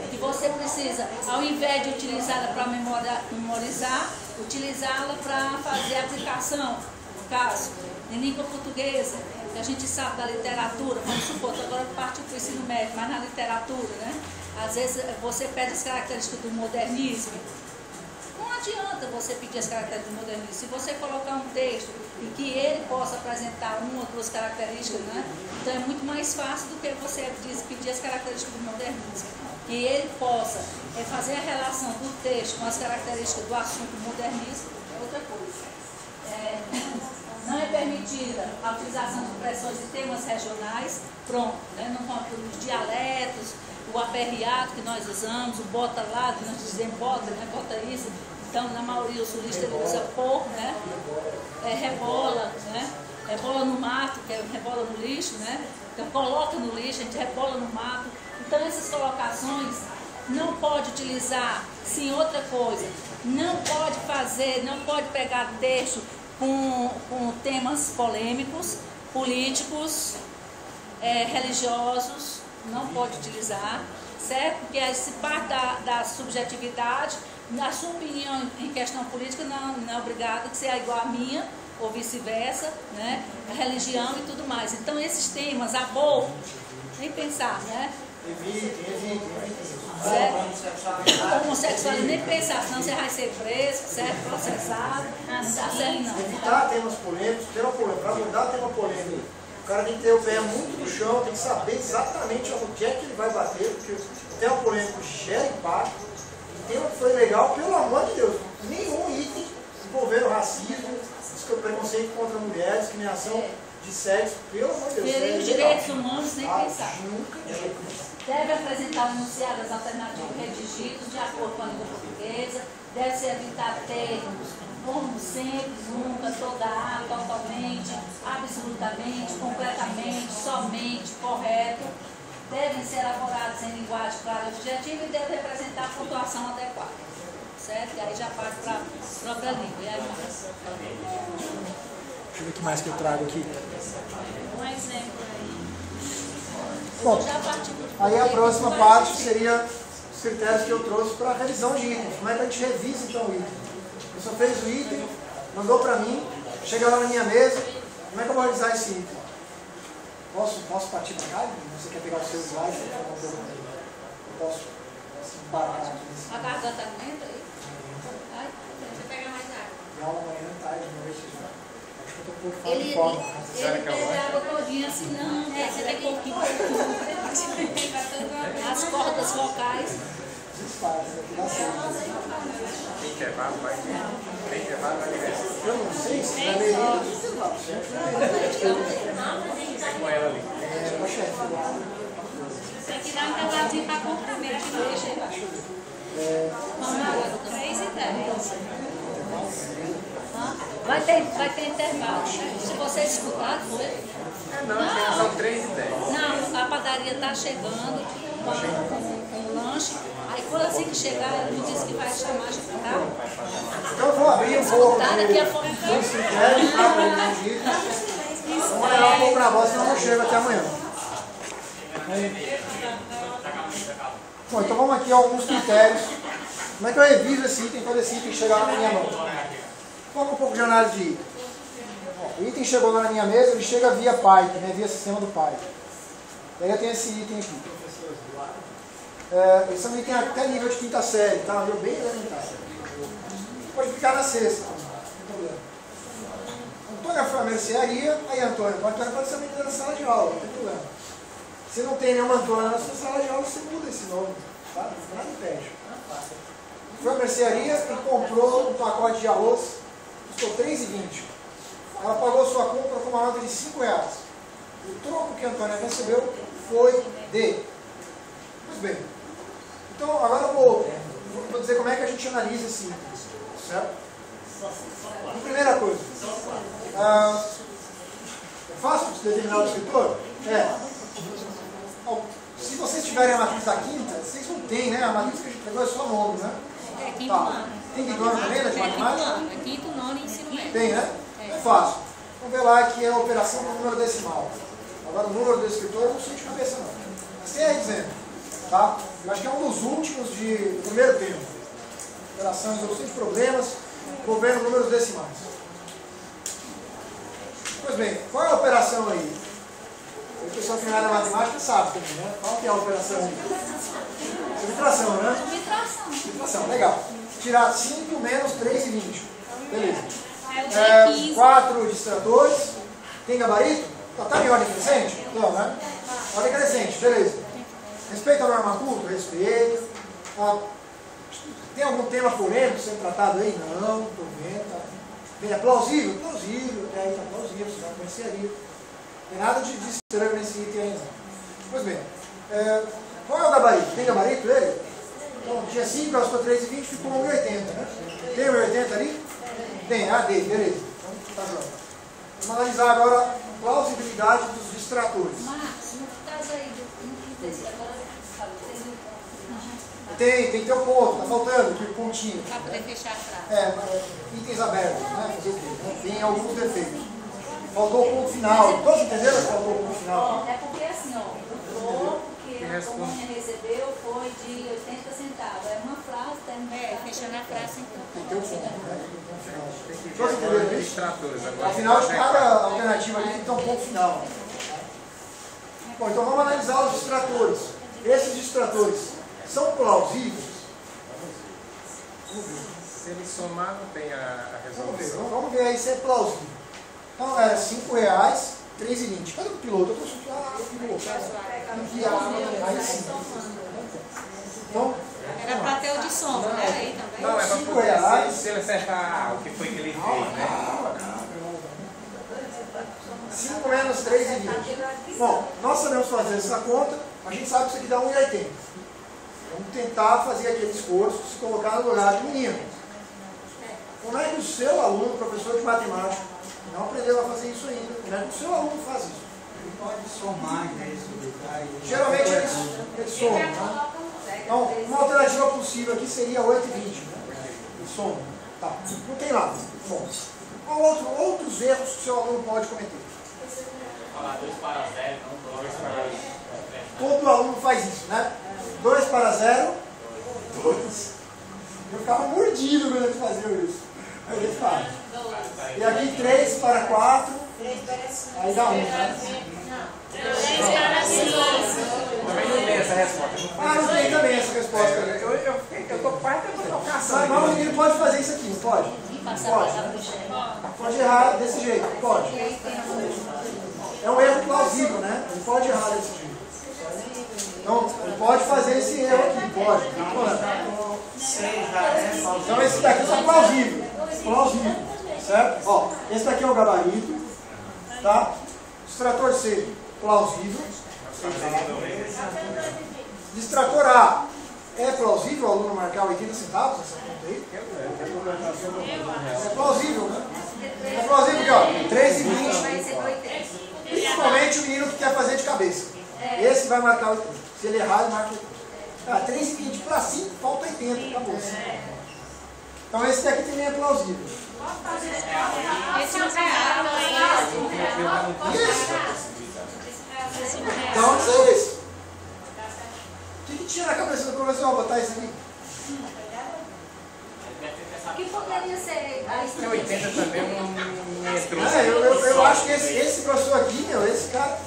[SPEAKER 1] Que você precisa, ao invés de utilizá-la para memorizar, utilizá-la para fazer aplicação. No caso, em língua portuguesa, que a gente sabe da literatura, vamos supor, agora partiu para o ensino médio, mas na literatura, né? Às vezes você pede as características do modernismo. Não adianta você pedir as características do modernismo. Se você colocar um texto em que ele possa apresentar uma ou duas características, né? Então é muito mais fácil do que você pedir as características do modernismo. Que ele possa fazer a relação do texto com as características do assunto modernismo, é outra coisa. Não é permitida a utilização de expressões e temas regionais, pronto, né? Não vão os dialetos, o aperreado que nós usamos, o bota lá, que nós dizemos bota, né? Bota isso. Então, na maioria, o sulista ele usa pouco, né? Rebola, né? Rebola no mato, que é rebola no lixo, né? Então, coloca no lixo, a gente rebola no mato. Então, essas colocações não pode utilizar, sim, outra coisa. Não pode fazer, não pode pegar texto com temas polêmicos, políticos, religiosos, não pode utilizar, certo? Porque se parte da subjetividade, a sua opinião em questão política não é obrigada a ser igual à minha, ou vice-versa, né? A religião e tudo mais. Então, esses temas, aborto, nem pensar, né?
[SPEAKER 3] Evite.
[SPEAKER 1] Homossexualidade, nem pensar, senão você vai ser preso, certo? Processado, não dá certo não.
[SPEAKER 3] Evitar temas polêmicos, tema polêmico, para mudar tema polêmico. O cara tem que ter o pé muito no chão, tem que saber exatamente onde é que ele vai bater, porque o tema polêmico gera impacto. O tema que foi legal, pelo amor de Deus, nenhum item envolvendo racismo, preconceito contra mulheres, discriminação de sexo, pelo amor de Deus.
[SPEAKER 1] Ferir os direitos humanos, nem pensar.
[SPEAKER 3] Nunca.
[SPEAKER 1] Deve apresentar enunciados alternativos redigidos de acordo com a língua portuguesa, deve se evitar termos como sempre, nunca, toda a, totalmente, absolutamente, completamente, somente, correto. Devem ser elaborados em linguagem clara e objetiva e devem representar a pontuação adequada. Certo? E aí já parte para a própria língua. E aí mais.
[SPEAKER 3] Deixa eu ver o que mais que eu trago aqui.
[SPEAKER 8] Um exemplo aí.
[SPEAKER 3] Bom, aí a próxima parte seria os critérios que eu trouxe para a revisão de itens. Como é que a gente revisa então o item? A pessoa fez o item, mandou para mim, chega lá na minha mesa, como é que eu vou revisar esse item? Posso partir para cá? Você quer pegar o seu slide? Eu posso parar aqui.
[SPEAKER 1] A garganta aguenta aí? Vai.
[SPEAKER 2] Você pega mais água.
[SPEAKER 3] E aula amanhã, tarde, noite, já. Acho que eu estou um pouco fora
[SPEAKER 1] Ele
[SPEAKER 3] de forma.
[SPEAKER 1] pega a água todinha assim, não. Você tem pouquinho. As cordas vocais.
[SPEAKER 3] Disfarce, aqui dá certo.
[SPEAKER 7] Tem intervalo, vai
[SPEAKER 3] Eu não sei se vai ler intervalo.
[SPEAKER 7] com ali.
[SPEAKER 3] É, o chefe.
[SPEAKER 8] Tem que dar um intervalozinho para comprimir aqui no lixo. Vamos lá, 3 e 10.
[SPEAKER 1] Vai ter intervalo. Se vocês escutarem, foi.
[SPEAKER 7] Não, são 3 e 10.
[SPEAKER 1] Não, a padaria está chegando com o lanche. Aí quando assim que chegar, ela me disse que vai chamar, tá?
[SPEAKER 3] Então eu vou abrir um pouco
[SPEAKER 1] Tá, daqui a pouco.
[SPEAKER 3] dos critérios, tá? Para ele agir. Vamos olhar um pouco na voz, senão eu não chego até amanhã. Bom, então vamos aqui a alguns critérios. Como é que eu reviso esse item quando esse item chegar na minha mão? Vamos um pouco de análise de item. O item chegou lá na minha mesa, ele chega via Python, né, via sistema do Python. E aí eu tenho esse item aqui. Esse é um item até nível de quinta série, tá? Um bem elementar. Pode ficar na sexta, não tem problema. Antônia foi à mercearia, aí Antônia pode ser metida na sala de aula, não tem problema. Se não tem nenhuma Antônia na sua sala de aula, você muda esse nome, tá? Nada impede. Foi à mercearia e comprou um pacote de arroz, custou R$3,20. Ela pagou sua compra com uma nota de R$5. O troco que a Antônia recebeu foi de... Pois bem. Então, agora eu vou dizer como é que a gente analisa esse item, certo? Então, primeira coisa. É fácil de determinar o escritor? Se vocês tiverem a matriz da quinta, vocês não têm, né? A matriz que a gente pegou é só nome, né?
[SPEAKER 8] É quinto
[SPEAKER 3] Tá.
[SPEAKER 8] ano.
[SPEAKER 3] Tem quinto ano também, né? De matemática?
[SPEAKER 8] É quinto, nono e ensino médio.
[SPEAKER 3] Tem, né? É fácil. Vamos ver lá que é a operação do número decimal. Agora o número do escritor eu não sei de cabeça não. Mas tem aí dizendo. Tá? Eu acho que é um dos últimos do primeiro tempo. Operação de resolução de problemas envolvendo números decimais. Pois bem, qual é a operação aí? A pessoa final da matemática sabe também, né? Qual que é a operação aí? Subtração, né? Subtração, legal. Tirar 5 menos 3,20. Beleza. 4 distratores. Tem gabarito? Está em ordem crescente? Não, né? Ordem crescente, beleza. Respeita a norma culta? Respeito. Tem algum tema polêmico sendo tratado aí? Não, estou vendo. É plausível? Plausível. Até aí está plausível, você vai mercearia. Não tem nada de estranho nesse item aí, não. Pois bem. Qual é o gabarito? Tem gabarito ele? Então, tinha 5, ela ficou 3,20, ficou 1,80, né? Tem 1,80 ali? Tem, dele, beleza. Então, tá jóia. Vamos analisar agora a plausibilidade dos distratores.
[SPEAKER 1] Marcos, no caso aí do desse agora,
[SPEAKER 3] Tem que ter um ponto, tá faltando aqui o pontinho.
[SPEAKER 8] Para poder fechar a frase.
[SPEAKER 3] Itens abertos, né? Fazer o quê? Né? Tem alguns defeitos. Faltou o ponto final. Todos entenderam que faltou o ponto final?
[SPEAKER 1] É porque assim, ó, o troco que a Antônia recebeu foi de 80 centavos. É uma frase, tem
[SPEAKER 8] Fechando a frase então.
[SPEAKER 3] Tem que ter um ponto, né? Tem que ter um ponto final.
[SPEAKER 7] Tem que
[SPEAKER 3] Todos entenderam
[SPEAKER 7] ver os
[SPEAKER 3] isso?
[SPEAKER 7] distratores agora.
[SPEAKER 3] Afinal de cada alternativa ali tem que ter um ponto final. Bom, então vamos analisar os distratores. Esses distratores são plausíveis?
[SPEAKER 7] Se ele somar, não tem a resolução.
[SPEAKER 3] Vamos ver aí se é plausível. Então, era R$5, R$3,20. Cadê o piloto? Eu estou aí sim. Então,
[SPEAKER 8] Era para ter o de sombra, né? Aí também.
[SPEAKER 7] Não, é para
[SPEAKER 3] R$5.
[SPEAKER 7] poder se ele acertar o que foi que ele fez, né?
[SPEAKER 3] 5 menos 3,20. Bom, nós sabemos fazer essa conta, a gente sabe que isso aqui dá 1,80. Vamos tentar fazer aquele esforço, se colocar no lugar do menino. Como é que o seu aluno, professor de matemática, não aprendeu a fazer isso ainda? Como é que o seu aluno faz isso?
[SPEAKER 4] Ele pode somar em vez de subtrair.
[SPEAKER 3] Geralmente eles somam. Né? Então, uma alternativa possível aqui seria 8,20. Né? Ele soma. Tá. Não tem nada. Bom. Qual outros erros que o seu aluno pode cometer?
[SPEAKER 9] Falar 2 para 0, não 2 para 0.
[SPEAKER 3] Todo aluno faz isso, né? 2 para 0, 2. Eu ficava mordido quando ele fazia isso. Aí ele faz. E aqui 3 para 4, aí dá 1. Né?
[SPEAKER 8] 3 para 5.
[SPEAKER 7] Também não tem essa resposta.
[SPEAKER 3] Não tem também essa resposta.
[SPEAKER 7] Eu tô quase tentando caçar.
[SPEAKER 3] Mas o menino pode fazer isso aqui, não pode? Pode errar desse jeito, pode. É um erro plausível, né? Ele pode errar desse jeito. Então, ele pode fazer esse erro aqui, pode. Então, esse daqui é plausível. Plausível, certo? Ó, esse daqui é o gabarito, tá? Distrator C. plausível. Distrator A, é plausível o aluno marcar 80 centavos nessa conta aí? É plausível, né? É plausível que, ó, 3,20. Principalmente o menino que quer fazer de cabeça. Esse vai marcar 80. Se ele errar, ele marca 80. Ah, 3,20 para 5, falta 80, acabou. Então esse daqui também é plausível.
[SPEAKER 8] Esse não
[SPEAKER 3] Então isso é isso. O que tinha na cabeça do professor botar isso aqui?
[SPEAKER 1] O que poderia ser a estratégia?
[SPEAKER 7] 80 também não entrou.
[SPEAKER 3] Eu acho que esse professor aqui, meu, esse cara.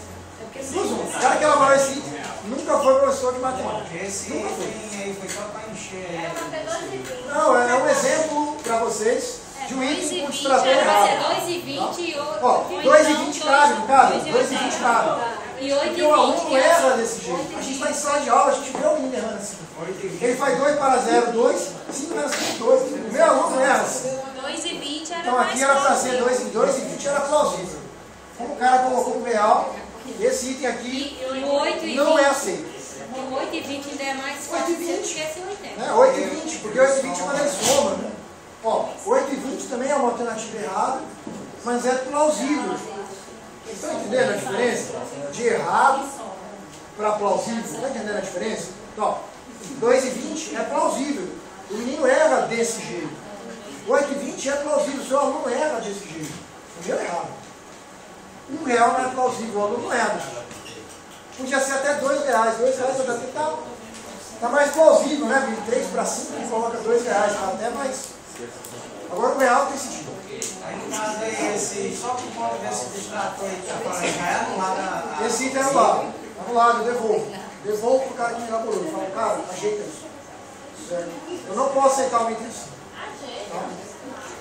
[SPEAKER 3] O cara que elaborou esse item nunca foi professor de matemática.
[SPEAKER 4] Esse item aí foi só para encher.
[SPEAKER 3] Não, é um exemplo para vocês de um item com distrator errado.
[SPEAKER 8] Vai ser 2,20 e outro.
[SPEAKER 3] Ó, 2,20 cabe, no caso? 2,20 cabe.
[SPEAKER 8] E 8,20.
[SPEAKER 3] Porque o aluno erra desse jeito. A gente está em sala de aula, a gente vê o menino errando assim. Ele faz 2 para 0, 2, 5 menos 5, 2. O meu aluno erra assim.
[SPEAKER 8] 2,20 era
[SPEAKER 3] Então
[SPEAKER 8] mais
[SPEAKER 3] aqui era para ser
[SPEAKER 8] plausível.
[SPEAKER 3] 2,20 era plausível. Como o cara colocou o real, esse item aqui
[SPEAKER 8] E o 8,20.
[SPEAKER 3] não é aceito.
[SPEAKER 8] O 8,20 ainda é mais fácil do que esse 80.
[SPEAKER 3] 8,20, porque 8,20 é quando ele soma, né? Ó, 8,20 também é uma alternativa errada, mas é plausível. Vocês estão entendendo a diferença? De errado para plausível. Estão entendendo a diferença? Então, 2,20 é plausível. O menino erra desse jeito. 8,20 é plausível. O seu aluno erra desse jeito. O meu é errado. R$1 não é plausível. O aluno erra. Podia ser até R$2. R$2 tá mais plausível, né? Vem 3 para 5 e coloca R$2. Tá até mais. Agora o real tem sentido.
[SPEAKER 4] Aí no caso aí, só por conta desse distrator aí que tá falando, já é anulado.
[SPEAKER 3] Esse item é anulado. Anulado, eu devolvo. Devolvo pro cara que me elaborou. Eu falo, cara, ajeita isso. Certo? Eu não posso aceitar o item assim.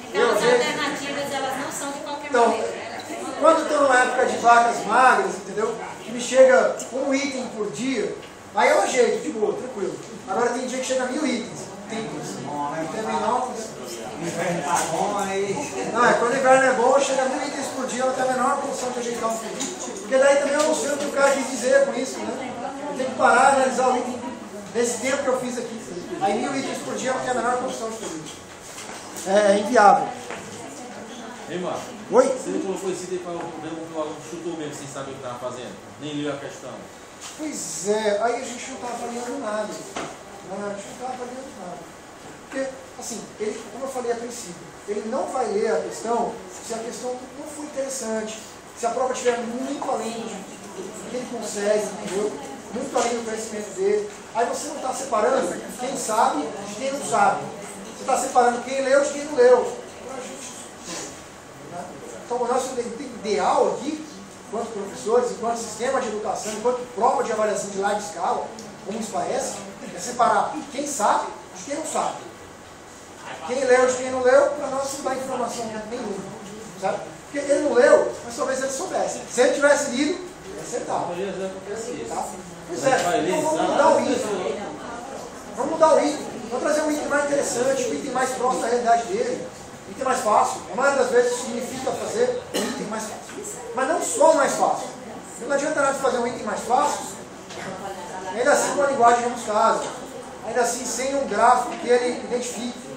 [SPEAKER 8] Então as alternativas elas não são de qualquer
[SPEAKER 3] Então,
[SPEAKER 8] maneira.
[SPEAKER 3] quando eu estou numa época de vacas magras, entendeu? Que me chega um item por dia, aí eu ajeito, de boa, tranquilo. Agora tem dia que chega 1000 itens. Tem menor.
[SPEAKER 4] O inverno tá bom aí.
[SPEAKER 3] Não, quando o inverno é bom, chega 1000 itens por dia, ela tem a menor condição de ajeitar um pouquinho. Porque daí também eu não sei o que o cara quis dizer com isso, né? Eu tenho que parar e analisar o item nesse tempo que eu fiz aqui. Aí 1000 itens por dia ela tem a menor condição de fazer isso. É inviável.
[SPEAKER 10] Ei, Marco.
[SPEAKER 3] Oi?
[SPEAKER 10] Você não colocou esse item para o aluno chutou mesmo sem saber o que estava fazendo? Nem leu a questão?
[SPEAKER 3] Pois é, aí a gente não estava avaliando nada. A gente não estava avaliando nada. Porque, assim, ele, como eu falei a princípio, ele não vai ler a questão se a questão não for interessante, se a prova estiver muito além do que ele consegue, entendeu? Muito além do conhecimento dele. Aí você não está separando quem sabe de quem não sabe. Você está separando quem leu de quem não leu. Então, o nosso ideal aqui, enquanto professores, enquanto sistema de educação, enquanto prova de avaliação de larga escala, como isso parece, é separar quem sabe de quem não sabe. Quem leu de quem não leu, para nós não dá informação nenhuma. Sabe? Porque ele não leu, mas talvez ele soubesse. Se ele tivesse lido, ele ia acertar. Tá? Pois é, então vamos mudar o item. Vamos mudar o item. Vamos trazer um item mais interessante, um item mais próximo da realidade dele. Um item mais fácil. A maioria das vezes isso significa fazer um item mais fácil. Mas não só o mais fácil. Não adianta nada fazer um item mais fácil, ainda assim com a linguagem rebuscada. Ainda assim sem um gráfico que ele identifique.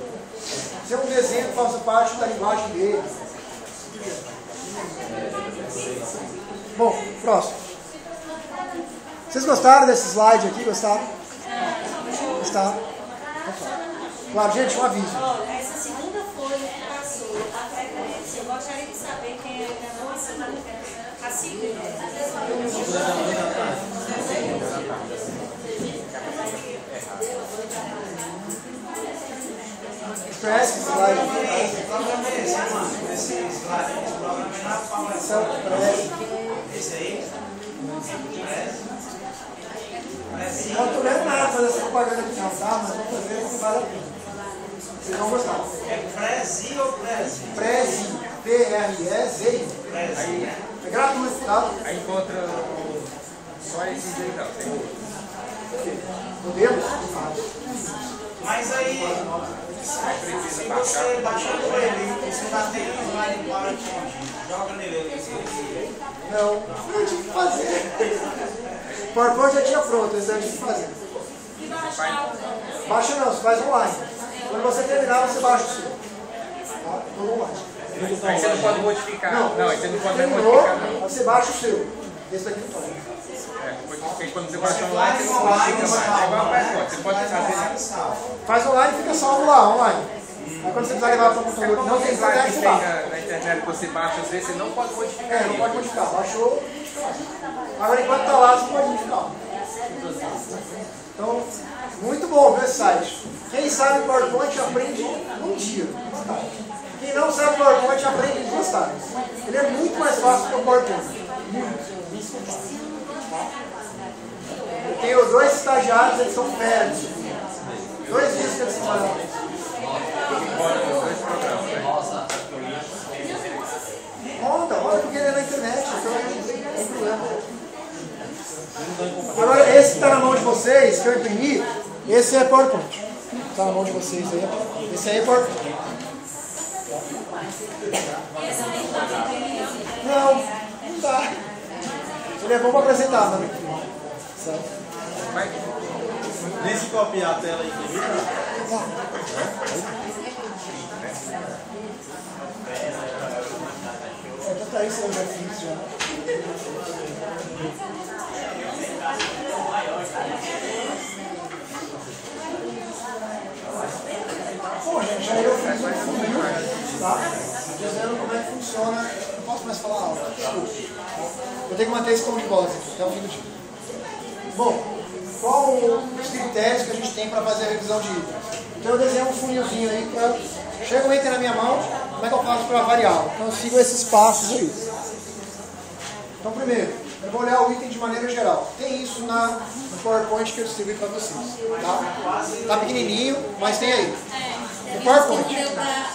[SPEAKER 3] Sem um desenho que faça parte da linguagem dele. Bom, próximo. Vocês gostaram desse slide aqui? Gostaram? Gostaram? Claro, gente, um aviso.
[SPEAKER 2] Olha, essa segunda folha que passou, a frequência, eu gostaria de saber quem é a nossa, a segunda.
[SPEAKER 3] Preste slide.
[SPEAKER 4] Esse slide, esse programa já fala. Esse aí?
[SPEAKER 3] Eu não estou vendo nada fazer essa propaganda aqui não, tá? Mas vou fazer porque vale a pena. Vocês vão gostar.
[SPEAKER 4] É Prezi ou Prezi?
[SPEAKER 3] Prezi. P-R-E-Z-I.
[SPEAKER 4] Prezi.
[SPEAKER 3] É gratuito, tá?
[SPEAKER 7] Aí encontra só esses aí, não. Tem outro.
[SPEAKER 3] Podemos?
[SPEAKER 4] Mas aí, se você baixar por ele, você já tem um slide PowerPoint, joga nele.
[SPEAKER 3] Não, eu tive que fazer. O PowerPoint já tinha pronto, esse eu tive que fazer. Baixa não, você faz online. Quando você terminar, você baixa o seu. Tá? Tudo online.
[SPEAKER 7] Aí você não pode modificar. Não, aí você não pode
[SPEAKER 3] terminou,
[SPEAKER 7] modificar. Não.
[SPEAKER 3] você baixa o seu. Esse daqui não pode.
[SPEAKER 7] Porque quando você baixa online, você não modifica mais. É igual a PowerPoint. Você pode fazer.
[SPEAKER 3] Faz online e fica salvo lá, online. Aí quando você precisar levar para o computador, não tem
[SPEAKER 7] lá
[SPEAKER 3] internet,
[SPEAKER 7] que
[SPEAKER 3] você
[SPEAKER 7] tem
[SPEAKER 3] baixa.
[SPEAKER 7] na internet que você baixa, às vezes você não pode modificar.
[SPEAKER 3] Não pode modificar. Baixou. Agora enquanto está lá, você pode modificar. Então, muito bom ver esse site. Quem sabe PowerPoint aprende um dia. Quem não sabe PowerPoint aprende em 2 tardes. Ele é muito mais fácil que o PowerPoint. Eu tenho 2 estagiários, eles são férias. 2 dias que eles trabalham. Olha porque ele é na internet, então não tem problema. Agora, esse que está na mão de vocês, que eu imprimi, esse é PowerPoint. Está na mão de vocês aí. Esse aí é PowerPoint. Não dá. Ele é bom para apresentar, mas não imprime. Certo?
[SPEAKER 10] Nem se copiar a tela e imprimir,
[SPEAKER 3] Tanta isso eu já fiz já. Bom, gente, já eu fiz um funil, tá? Dizendo como é que funciona. Não posso mais falar alto. Eu tenho que manter esse tom de voz até o fim do dia. Bom, qual os critérios que a gente tem para fazer a revisão de itens? Então eu desenho um funilzinho aí. Chega um item na minha mão, como é que eu faço para avaliá-lo? Então eu sigo esses passos aí. Então primeiro, eu vou olhar o item de maneira geral. Tem isso no PowerPoint que eu distribuí para vocês. Tá pequenininho, mas tem aí. No PowerPoint.
[SPEAKER 8] Não deu para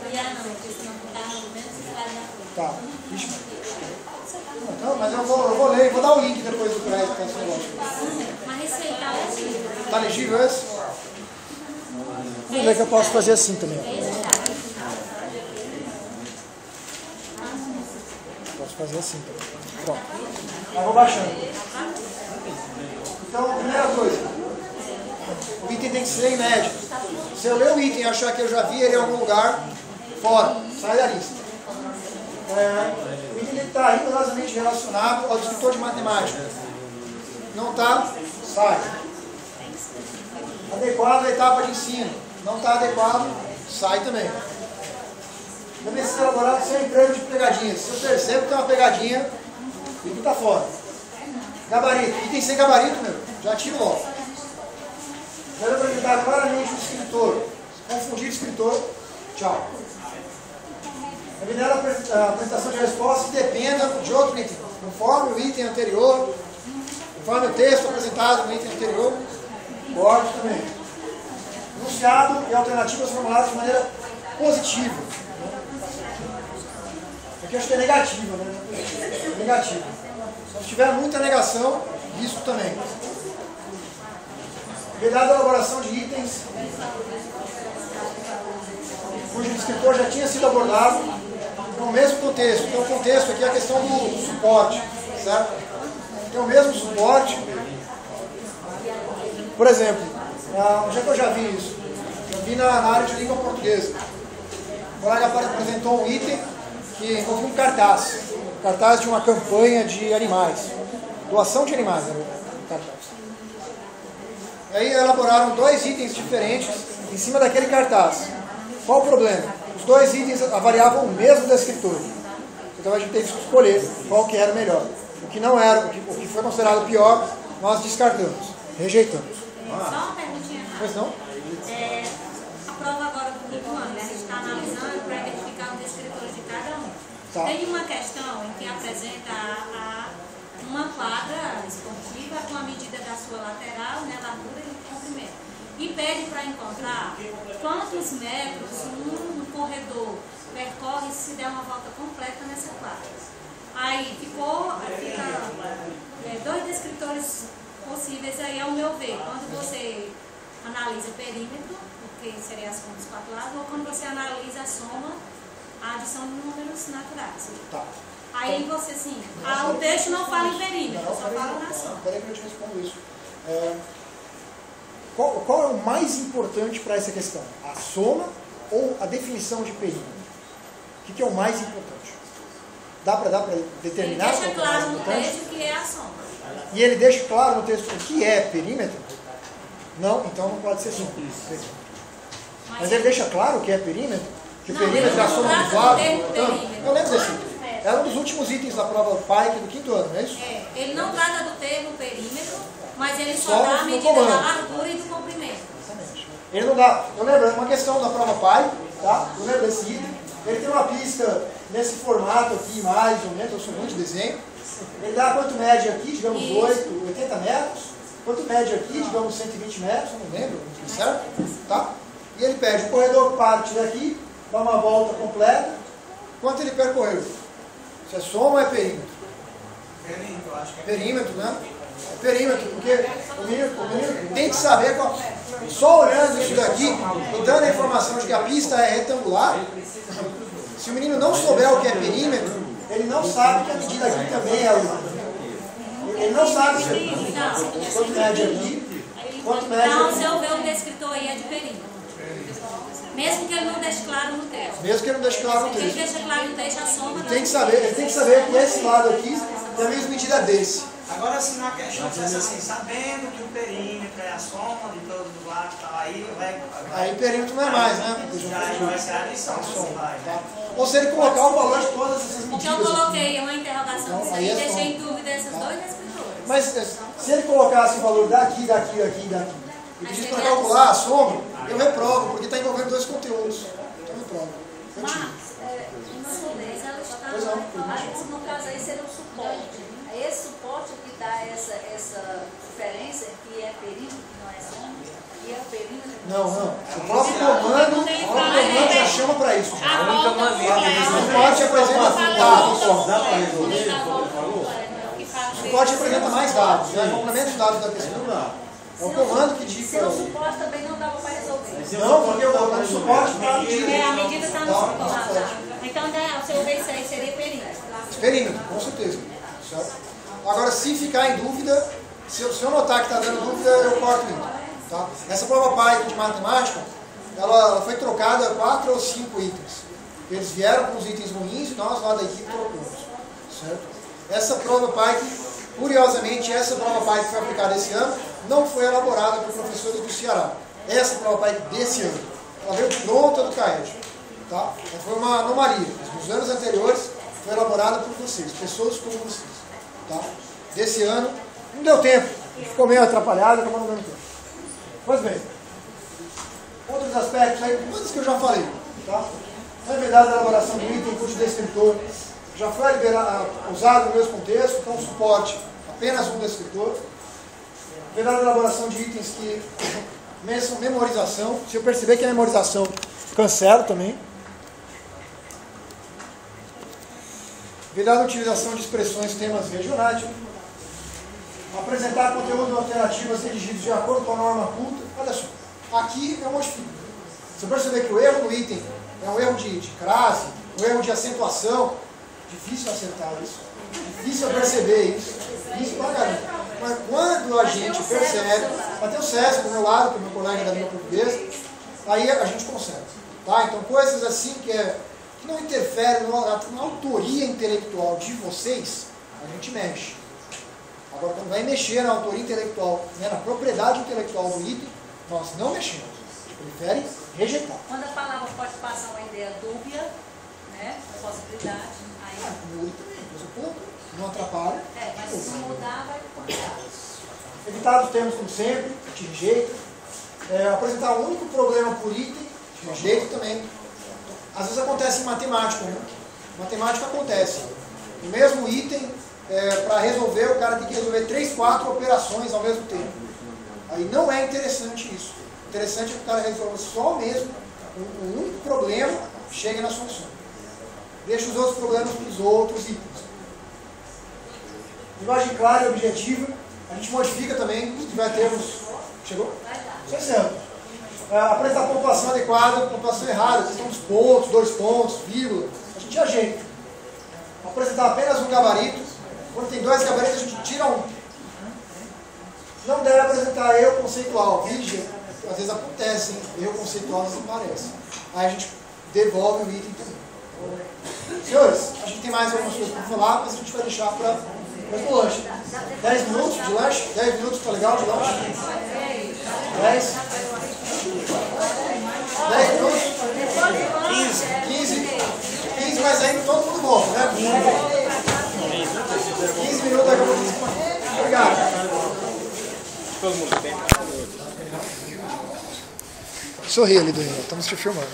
[SPEAKER 8] olhar não, porque senão não está no menos slide da
[SPEAKER 3] Tá. Ixi. Não, mas eu vou ler, vou dar o link depois do crédito para esse negócio.
[SPEAKER 8] Mas esse aí tá legível.
[SPEAKER 3] Tá legível esse? Vamos ver que eu posso fazer assim também. Posso fazer assim também. Pronto. Eu vou baixando. Então, primeira coisa. O item tem que ser inédito. Se eu ler o item e achar que eu já vi ele em algum lugar, fora. Sai da lista. O item tem que estar rigorosamente relacionado ao descritor de matemática. Não está? Sai. Adequado à etapa de ensino. Não está adequado? Sai também. Deve ser elaborado sem emprego de pegadinhas. Se eu percebo que tem uma pegadinha, ele está fora. Gabarito. Item sem gabarito, meu. Já tiro logo. Deve apresentar claramente o escritor. Se confundir o escritor, tchau. Evitar a apresentação de resposta que dependa de outro item. Conforme o item anterior, conforme o texto apresentado no item anterior, pode também. Enunciado e alternativas formuladas de maneira positiva. Aqui eu acho que é negativa, né? Negativa. Se tiver muita negação, risco também. Cuidado da elaboração de itens cujo descritor já tinha sido abordado no mesmo contexto. Então o contexto aqui é a questão do suporte, certo? Tem o mesmo suporte. Por exemplo, onde é que eu já vi isso? Eu vi na área de língua portuguesa. O colega apresentou um item que envolvia um cartaz. Cartaz de uma campanha de animais. Doação de animais, né? Cartaz. E aí elaboraram 2 itens diferentes em cima daquele cartaz. Qual o problema? Os 2 itens avaliavam o mesmo descritor. Então a gente teve que escolher qual que era o melhor. O que não era, o que foi considerado pior, nós descartamos, rejeitamos.
[SPEAKER 8] Só uma perguntinha.
[SPEAKER 3] Pois não?
[SPEAKER 8] A prova agora do quinto ano, né? A gente está analisando para identificar os descritores de cada um.
[SPEAKER 3] Tá.
[SPEAKER 8] Tem uma questão em que apresenta uma quadra esportiva com a medida da sua lateral, né, largura e comprimento. E pede para encontrar quantos metros um corredor percorre se der uma volta completa nessa quadra. Aí fica 2 descritores possíveis aí, ao meu ver, quando você analisa perímetro, porque seria a soma dos 4 lados, ou quando você analisa a soma, a adição de números naturais.
[SPEAKER 3] Tá.
[SPEAKER 8] Aí você assim, o texto não fala em perímetro, só fala na soma.
[SPEAKER 3] Peraí que eu te respondo isso. Qual é o mais importante para essa questão? A soma ou a definição de perímetro? O que é o mais importante? Dá para determinar?
[SPEAKER 8] Ele deixa claro no texto que é a soma.
[SPEAKER 3] E ele deixa claro no texto o que é perímetro? Não, então não pode ser soma. Mas ele deixa claro o que é perímetro? Que o perímetro é a soma dos lados? Eu lembro desse. Era um dos últimos itens da prova PAIC do 5º ano, não é isso?
[SPEAKER 8] Ele não trata do termo perímetro, mas ele só dá a medida da largura e do comprimento.
[SPEAKER 3] Exatamente. Ele não dá. Eu lembro, é uma questão da prova PAIC, tá? Eu lembro desse item. Ele tem uma pista nesse formato aqui, mais ou menos, eu sou muito de desenho. Ele dá quanto mede aqui, digamos 80 metros. Quanto mede aqui, digamos 120 metros, eu não lembro, certo? Tá? E ele pede, o corredor parte daqui, dá uma volta completa. Quanto ele percorreu? Se é soma ou é perímetro?
[SPEAKER 4] Perímetro, eu acho que é
[SPEAKER 3] perímetro, né? É perímetro, porque o menino tem que saber qual. Só olhando isso daqui e dando a informação de que a pista é retangular, se o menino não souber o que é perímetro, ele não sabe que a medida aqui também é o. Ele não sabe quanto mede aqui, quanto mede aqui.
[SPEAKER 8] Então, se eu ver o descritor aí é de perímetro. Mesmo que ele não deixe claro no texto.
[SPEAKER 3] Mesmo que ele não deixe claro no texto.
[SPEAKER 8] Ele deixa claro no texto a soma.
[SPEAKER 3] Ele tem que saber que esse lado aqui tem a mesma medida desse.
[SPEAKER 4] Agora, se na questão dissesse assim, sabendo que o perímetro é a soma de todos os lados, aí vai.
[SPEAKER 3] Aí perímetro não é mais, né?
[SPEAKER 4] Já vai ser a lição.
[SPEAKER 3] Tá? Ou se ele colocar o valor de todas essas medidas.
[SPEAKER 8] Porque eu coloquei uma interrogação disso aí e deixei em dúvida esses dois descritores.
[SPEAKER 3] Mas se ele colocasse o valor daqui, daqui, daqui, daqui, e pedisse para calcular a soma, eu reprovo, porque está envolvendo dois conteúdos. Eu reprovo.
[SPEAKER 1] Mas, na sudez, ela está. No caso aí seria o suporte. É esse suporte que dá essa diferença, que é perímetro, que não é soma, e é o perímetro.
[SPEAKER 3] Não. O próprio comando já chama para isso.
[SPEAKER 10] A única maneira de
[SPEAKER 3] O suporte apresenta dados.
[SPEAKER 10] Dá para resolver?
[SPEAKER 3] O suporte apresenta mais dados, né? Complementa os dados da questão. É o comando que diz.
[SPEAKER 1] Se o suporte também não dava para resolver.
[SPEAKER 3] Não, porque o suporte está
[SPEAKER 8] a medida está no suporte. Então, se eu ver isso aí, seria perímetro.
[SPEAKER 3] Perímetro, com certeza. Certo? Agora, se ficar em dúvida, se eu notar que está dando dúvida, eu corto isso. Tá? Essa prova PAIC de matemática, ela foi trocada 4 ou 5 itens. Eles vieram com os itens ruins e nós lá da equipe trocamos. Certo? Essa prova PAIC, curiosamente, essa prova PAIC que foi aplicada esse ano, não foi elaborada por professores do Ceará. Essa prova PAIC desse ano, ela veio pronta do CAED. Tá? Foi uma anomalia. Nos anos anteriores, foi elaborada por vocês, pessoas como vocês. Tá? Desse ano, não deu tempo. Ficou meio atrapalhado, acabou não dando tempo. Pois bem, outros aspectos aí, coisas que eu já falei. Tá? Na verdade, a elaboração do item curso de descritor já foi usado no mesmo contexto, então suporte apenas um descritor. Na verdade, a elaboração de itens que começam memorização. Se eu perceber que é memorização, cancelo também. Vedada a utilização de expressões, temas regionais. Apresentar conteúdo alternativas redigidos de acordo com a norma culta. Olha só, aqui eu modifico. Você perceber que o erro do item é um erro de crase, um erro de acentuação. Difícil acertar isso. Difícil perceber isso. Difícil pra caramba. Mas quando a gente percebe, até o César do meu lado, que é meu colega da língua portuguesa, aí a gente consegue. Tá? Então coisas assim que não interferem na autoria intelectual de vocês, a gente mexe. Agora, quando vai mexer na autoria intelectual, né, na propriedade intelectual do item, nós não mexemos. A gente prefere rejeitar.
[SPEAKER 1] Quando a palavra pode passar uma ideia dúbia, né, possibilidade, aí...
[SPEAKER 3] Muda também, mas o ponto não atrapalha.
[SPEAKER 1] Mas se mudar, vai mudar.
[SPEAKER 3] Evitar os termos como sempre, te rejeita. Apresentar um único problema por item, te rejeita também. Às vezes acontece em matemática, né? Matemática acontece. O mesmo item, para resolver, o cara tem que resolver 3, 4 operações ao mesmo tempo. Aí não é interessante isso. Interessante é que o cara resolva só mesmo um único problema, chegue na solução. Deixa os outros problemas para os outros itens. Linguagem clara e objetiva. A gente modifica também, se tiver termos... Chegou? Só certo. Apresentar pontuação adequada, pontuação errada, questão dos pontos, 2 pontos, vírgula. A gente ajeita. apresentar apenas um gabarito. Quando tem 2 gabaritos, a gente tira um. Não deve apresentar erro conceitual. Vídeo, às vezes acontece, hein? Erro conceitual às vezes aparece. Aí a gente devolve o item também. Senhores, a gente tem mais algumas coisas para falar, mas a gente vai deixar para o lanche. 10 minutos de lanche? 10 minutos, tá legal de lanche? 10? 10 minutos? 15, mas ainda todo mundo volta, né? 15 minutos daqui a pouco. Obrigado.
[SPEAKER 7] Todo mundo tem.
[SPEAKER 3] Sorri ali, Daniel. Estamos te filmando.